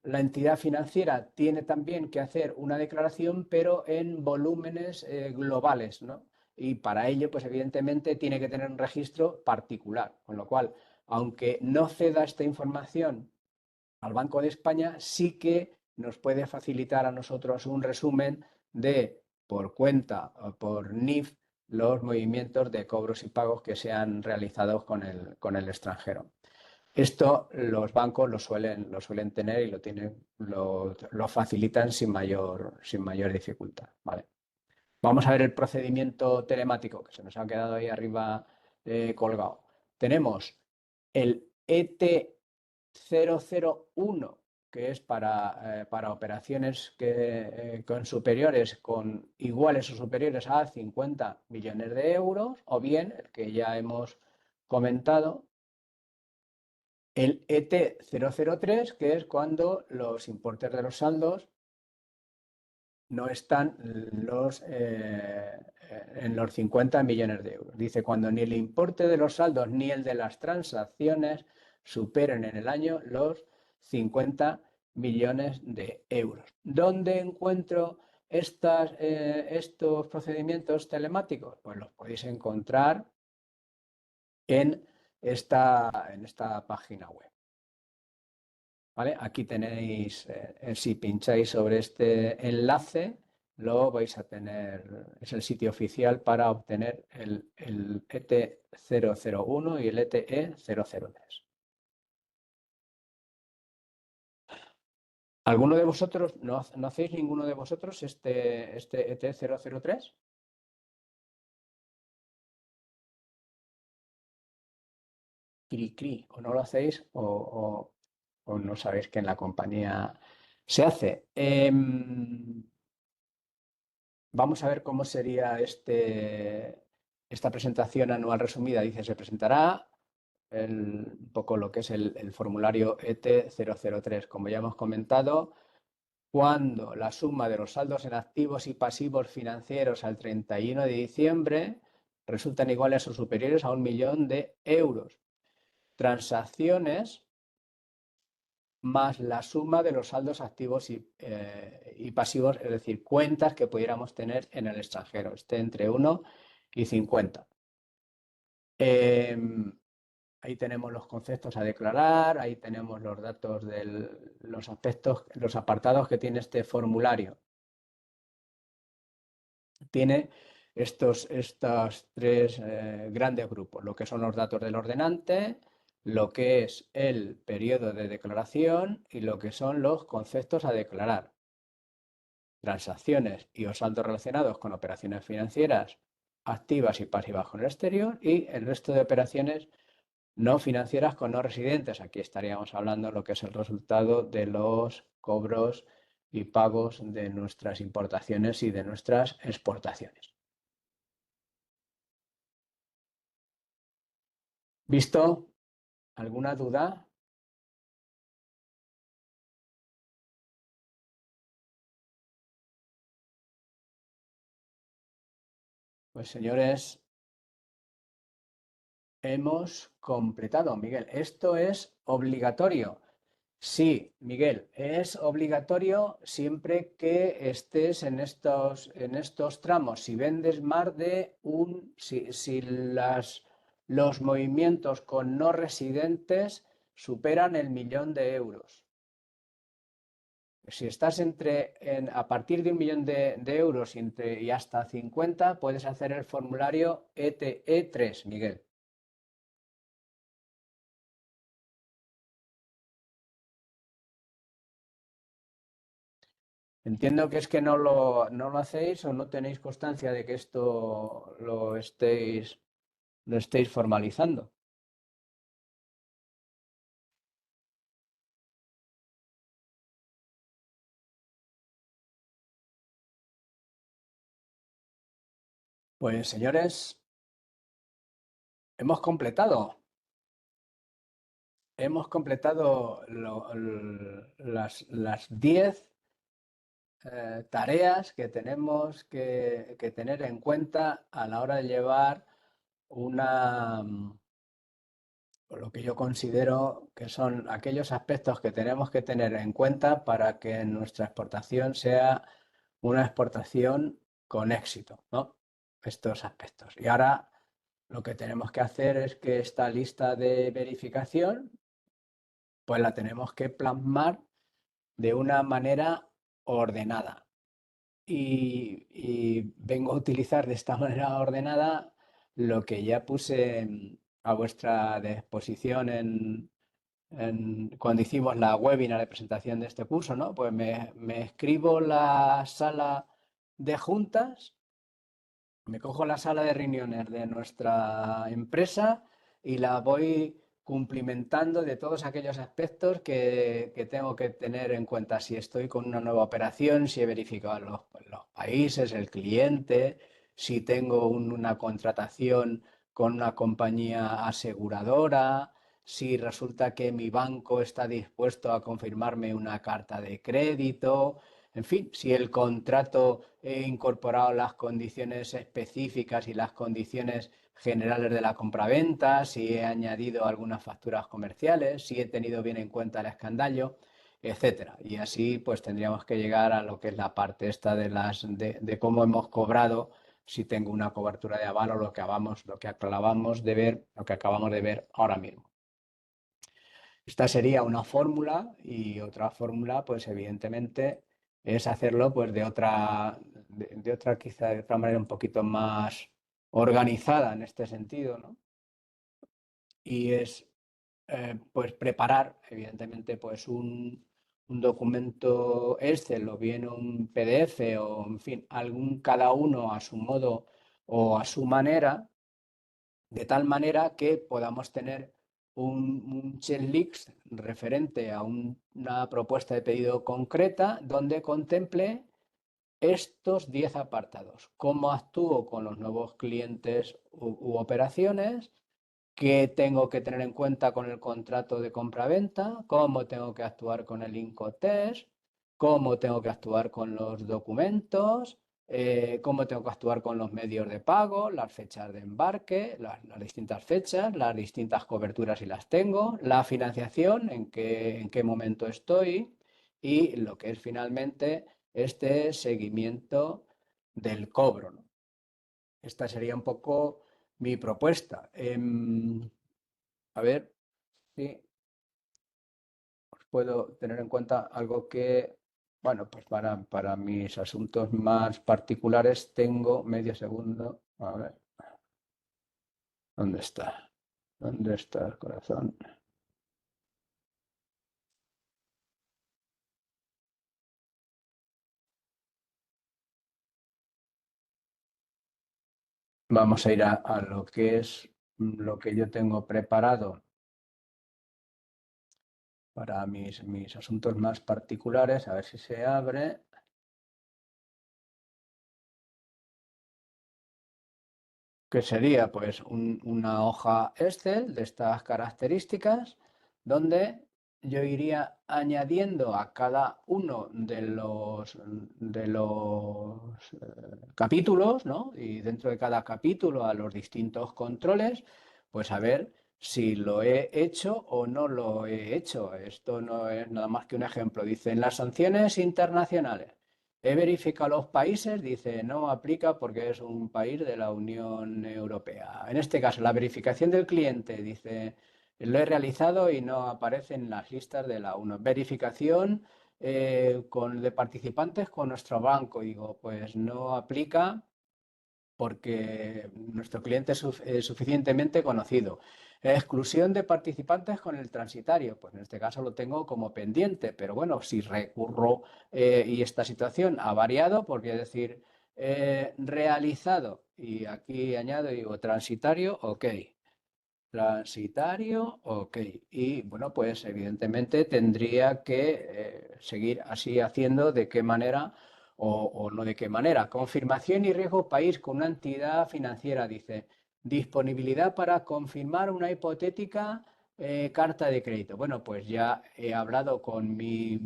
entidad financiera tiene también que hacer una declaración, pero en volúmenes globales, ¿no? Y para ello, pues evidentemente tiene que tener un registro particular, con lo cual, aunque no ceda esta información al Banco de España, sí que nos puede facilitar a nosotros un resumen de por cuenta o por NIF los movimientos de cobros y pagos que se han realizado con el extranjero. Esto los bancos lo suelen tener y lo facilitan sin mayor dificultad. ¿Vale? Vamos a ver el procedimiento telemático que se nos ha quedado ahí arriba colgado. Tenemos el ET001, que es para operaciones con iguales o superiores a 50 millones de euros, o bien el que ya hemos comentado, el ET003, que es cuando los importes de los saldos no están en los 50 millones de euros. Dice, cuando ni el importe de los saldos ni el de las transacciones superen en el año los 50 millones de euros. ¿Dónde encuentro estos procedimientos telemáticos? Pues los podéis encontrar en esta página web. ¿Vale? Aquí tenéis, si pincháis sobre este enlace, lo vais a tener, es el sitio oficial para obtener el ET001 y el ETE003. ¿Alguno de vosotros, no hacéis ninguno de vosotros este ET003? Cri, o no lo hacéis o no sabéis que en la compañía se hace. Vamos a ver cómo sería esta presentación anual resumida. Dice, se presentará un poco lo que es el formulario ET003. Como ya hemos comentado, cuando la suma de los saldos en activos y pasivos financieros al 31 de diciembre resultan iguales o superiores a 1.000.000 de euros. Transacciones más la suma de los saldos activos y pasivos, es decir, cuentas que pudiéramos tener en el extranjero, esté entre 1 y 50. Ahí tenemos los conceptos a declarar, ahí tenemos los datos de los aspectos, los apartados que tiene este formulario. Tiene estos tres grandes grupos, lo que son los datos del ordenante, lo que es el periodo de declaración y lo que son los conceptos a declarar. Transacciones y o saldos relacionados con operaciones financieras activas y pasivas con el exterior y el resto de operaciones no financieras con no residentes. Aquí estaríamos hablando de lo que es el resultado de los cobros y pagos de nuestras importaciones y de nuestras exportaciones. ¿Visto? ¿Alguna duda? Pues señores, hemos completado, Miguel. Esto es obligatorio. Sí, Miguel, es obligatorio siempre que estés en estos tramos. Si vendes más de si los movimientos con no residentes superan el 1.000.000 de euros. Si estás a partir de 1.000.000 de euros y hasta 50, puedes hacer el formulario ETE3, Miguel. Entiendo que es que no lo hacéis o no tenéis constancia de que esto lo estéis formalizando. Pues señores, hemos completado. Hemos completado las 10 tareas que tenemos que tener en cuenta a la hora de llevar lo que yo considero que son aquellos aspectos que tenemos que tener en cuenta para que nuestra exportación sea una exportación con éxito, ¿no? Estos aspectos. Y ahora lo que tenemos que hacer es que esta lista de verificación, pues la tenemos que plasmar de una manera ordenada. Y vengo a utilizar de esta manera ordenada lo que ya puse a vuestra disposición cuando hicimos la webinar de presentación de este curso, ¿no? Pues me escribo la sala de juntas, me cojo la sala de reuniones de nuestra empresa y la voy cumplimentando de todos aquellos aspectos que tengo que tener en cuenta. Si estoy con una nueva operación, si he verificado los países, el cliente, si tengo una contratación con una compañía aseguradora, si resulta que mi banco está dispuesto a confirmarme una carta de crédito. En fin, si el contrato he incorporado las condiciones específicas y las condiciones generales de la compraventa, si he añadido algunas facturas comerciales, si he tenido bien en cuenta el escandallo, etcétera. Y así pues tendríamos que llegar a lo que es la parte esta de cómo hemos cobrado si tengo una cobertura de aval o lo que acabamos de ver ahora mismo. Esta sería una fórmula y otra fórmula, pues evidentemente, es hacerlo pues quizá de otra manera un poquito más organizada en este sentido, ¿no? Y es pues preparar, evidentemente, pues un documento Excel o bien un PDF o, en fin, cada uno a su modo o a su manera, de tal manera que podamos tener un checklist referente a una propuesta de pedido concreta donde contemple estos 10 apartados. Cómo actúo con los nuevos clientes u operaciones, qué tengo que tener en cuenta con el contrato de compra-venta, cómo tengo que actuar con el Incotest, cómo tengo que actuar con los documentos, cómo tengo que actuar con los medios de pago, las fechas de embarque, las distintas fechas, las distintas coberturas si las tengo, la financiación, en qué momento estoy y lo que es finalmente este seguimiento del cobro, ¿no? Esta sería un poco mi propuesta. A ver si os puedo tener en cuenta algo que, bueno, pues para mis asuntos más particulares tengo medio segundo. A ver, ¿dónde está? ¿Dónde está el corazón? Vamos a ir a lo que es lo que yo tengo preparado para mis asuntos más particulares. A ver si se abre. Que sería pues una hoja Excel de estas características donde yo iría añadiendo a cada uno de los capítulos, ¿no? Y dentro de cada capítulo a los distintos controles, pues a ver si lo he hecho o no lo he hecho. Esto no es nada más que un ejemplo. Dicen las sanciones internacionales. He verificado los países, dice no aplica porque es un país de la Unión Europea. En este caso, la verificación del cliente, dice lo he realizado y no aparece en las listas de la UNO. Verificación de participantes con nuestro banco, digo, pues no aplica porque nuestro cliente es suficientemente conocido. Exclusión de participantes con el transitario, pues en este caso lo tengo como pendiente, pero bueno, si recurro y esta situación ha variado, porque es decir, realizado, y aquí añado, digo, transitario, ok. Transitario, ok. Y bueno, pues evidentemente tendría que seguir así haciendo de qué manera o no de qué manera. Confirmación y riesgo país con una entidad financiera, dice. Disponibilidad para confirmar una hipotética carta de crédito. Bueno, pues ya he hablado con mi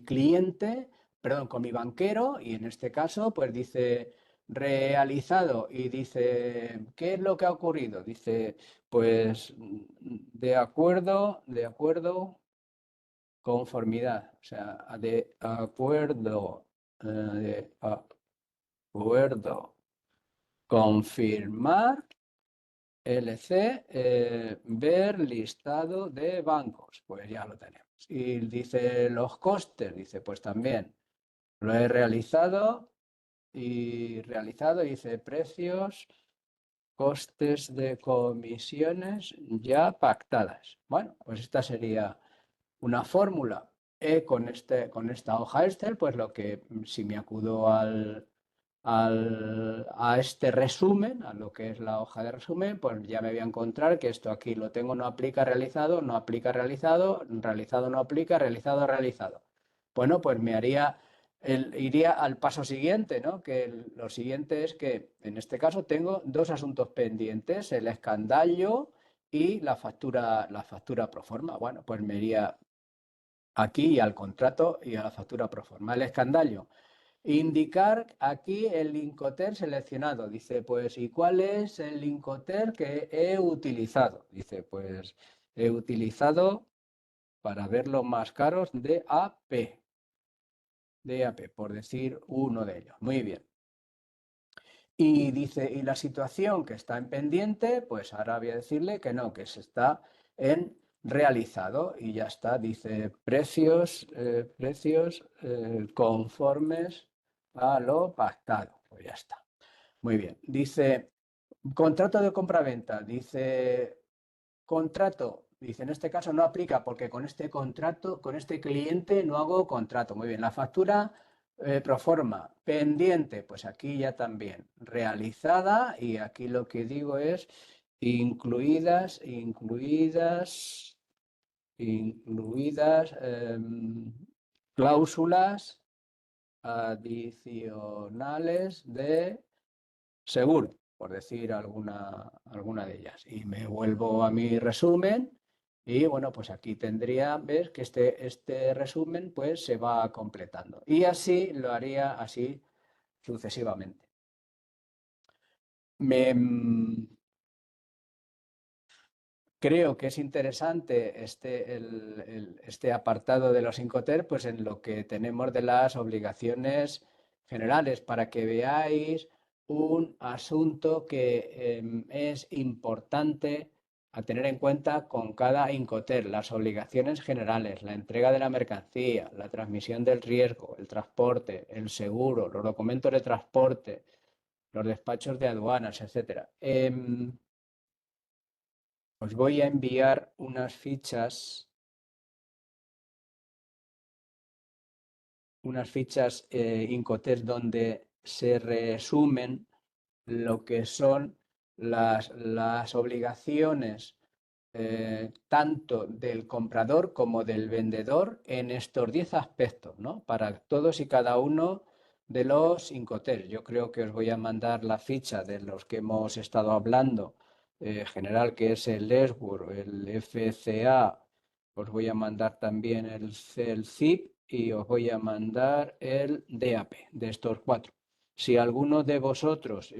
cliente, perdón, con mi banquero y en este caso pues dice realizado y dice, ¿qué es lo que ha ocurrido? Dice, pues de acuerdo, conformidad, o sea, de acuerdo, de acuerdo, confirmar. LC, ver listado de bancos, pues ya lo tenemos. Y dice los costes, dice pues también lo he realizado y dice precios, costes de comisiones ya pactadas. Bueno, pues esta sería una fórmula. Con esta hoja Excel, pues lo que si me acudo a este resumen, a lo que es la hoja de resumen, pues ya me voy a encontrar que esto aquí lo tengo, no aplica realizado, no aplica realizado, realizado no aplica, realizado realizado. Bueno, pues iría al paso siguiente, ¿no? Que lo siguiente es que en este caso tengo dos asuntos pendientes, el escandallo y la factura pro forma. Bueno, pues me iría aquí al contrato y a la factura pro forma. El escandallo. Indicar aquí el Incoterm seleccionado. Dice, pues, ¿y cuál es el Incoterm que he utilizado? Dice, pues, he utilizado para ver los más caros DAP, por decir uno de ellos. Muy bien. Y dice, y la situación que está en pendiente, pues ahora voy a decirle que no, que se está en realizado y ya está. Dice precios, conformes a lo pactado. Pues ya está. Muy bien. Dice contrato de compraventa. Dice contrato. Dice, en este caso no aplica porque con este contrato, con este cliente no hago contrato. Muy bien. La factura pro forma pendiente, pues aquí ya también realizada y aquí lo que digo es incluidas cláusulas adicionales de seguro, por decir alguna de ellas. Y me vuelvo a mi resumen y bueno, pues aquí tendría, ves que este resumen pues se va completando. Y así lo haría así sucesivamente. Creo que es interesante este apartado de los Incoterm, pues en lo que tenemos de las obligaciones generales, para que veáis un asunto que es importante a tener en cuenta con cada Incoterm, las obligaciones generales, la entrega de la mercancía, la transmisión del riesgo, el transporte, el seguro, los documentos de transporte, los despachos de aduanas, etcétera. Os voy a enviar unas fichas Incoterm donde se resumen lo que son las obligaciones tanto del comprador como del vendedor en estos 10 aspectos, ¿no? Para todos y cada uno de los Incoterm. Yo creo que os voy a mandar la ficha de los que hemos estado hablando, general, que es el ESWUR, el FCA, os voy a mandar también el CELCIP y os voy a mandar el DAP, de estos 4. Si alguno de vosotros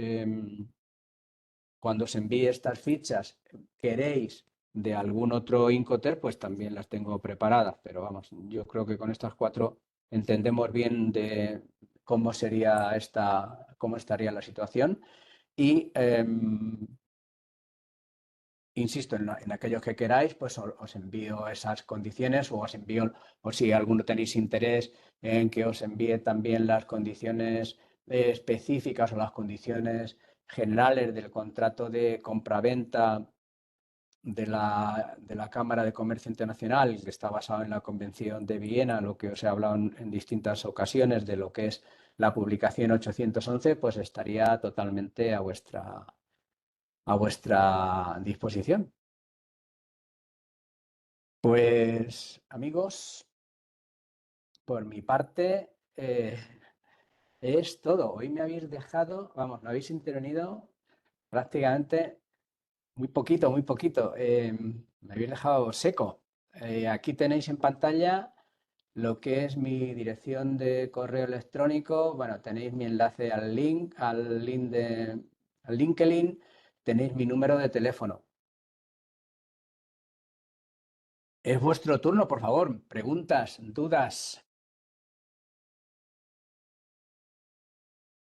cuando os envíe estas fichas queréis de algún otro Incoterm, pues también las tengo preparadas. Pero vamos, yo creo que con estas 4 entendemos bien de cómo sería cómo estaría la situación. Y insisto, en aquellos que queráis, pues os envío esas condiciones o os envío, o si alguno tenéis interés en que os envíe también las condiciones específicas o las condiciones generales del contrato de compraventa de la Cámara de Comercio Internacional, que está basado en la Convención de Viena, lo que os he hablado en distintas ocasiones de lo que es la publicación 811, pues estaría totalmente a vuestra disposición. Pues amigos, por mi parte es todo. Hoy me habéis dejado, vamos, me habéis intervenido prácticamente muy poquito, muy poquito. Me habéis dejado seco. Aquí tenéis en pantalla lo que es mi dirección de correo electrónico. Bueno, tenéis mi enlace al LinkedIn, tenéis mi número de teléfono. Es vuestro turno, por favor. Preguntas, dudas,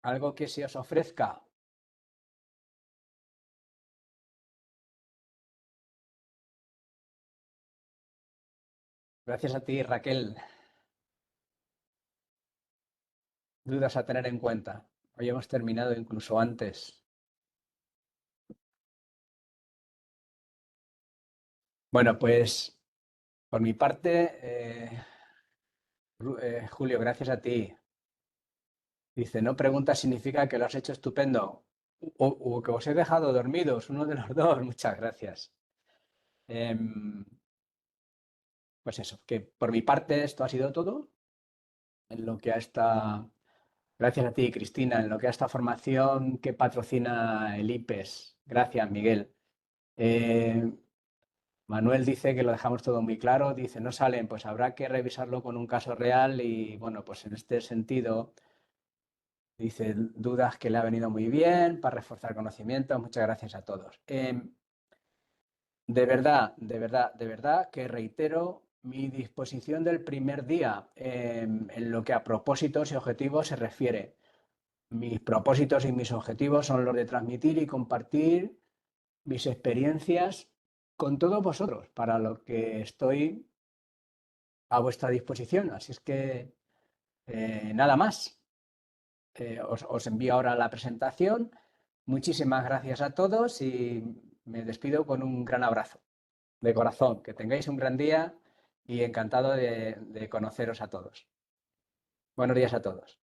algo que se os ofrezca. Gracias a ti, Raquel. Dudas a tener en cuenta. Hoy hemos terminado incluso antes. Bueno, pues por mi parte, Julio, gracias a ti. Dice, no pregunta significa que lo has hecho estupendo o que os he dejado dormidos, uno de los dos. Muchas gracias. Pues eso, que por mi parte esto ha sido todo en lo que a esta, gracias a ti, Cristina, en lo que a esta formación que patrocina el IPES. Gracias, Miguel. Eh, Manuel dice que lo dejamos todo muy claro, dice, no salen, pues habrá que revisarlo con un caso real y bueno, pues en este sentido, dice, dudas que le ha venido muy bien para reforzar conocimientos, muchas gracias a todos. De verdad, de verdad, de verdad que reitero mi disposición del primer día en lo que a propósitos y objetivos se refiere. Mis propósitos y mis objetivos son los de transmitir y compartir mis experiencias con todos vosotros, para lo que estoy a vuestra disposición. Así es que nada más. Os envío ahora la presentación. Muchísimas gracias a todos y me despido con un gran abrazo de corazón. Que tengáis un gran día y encantado de conoceros a todos. Buenos días a todos.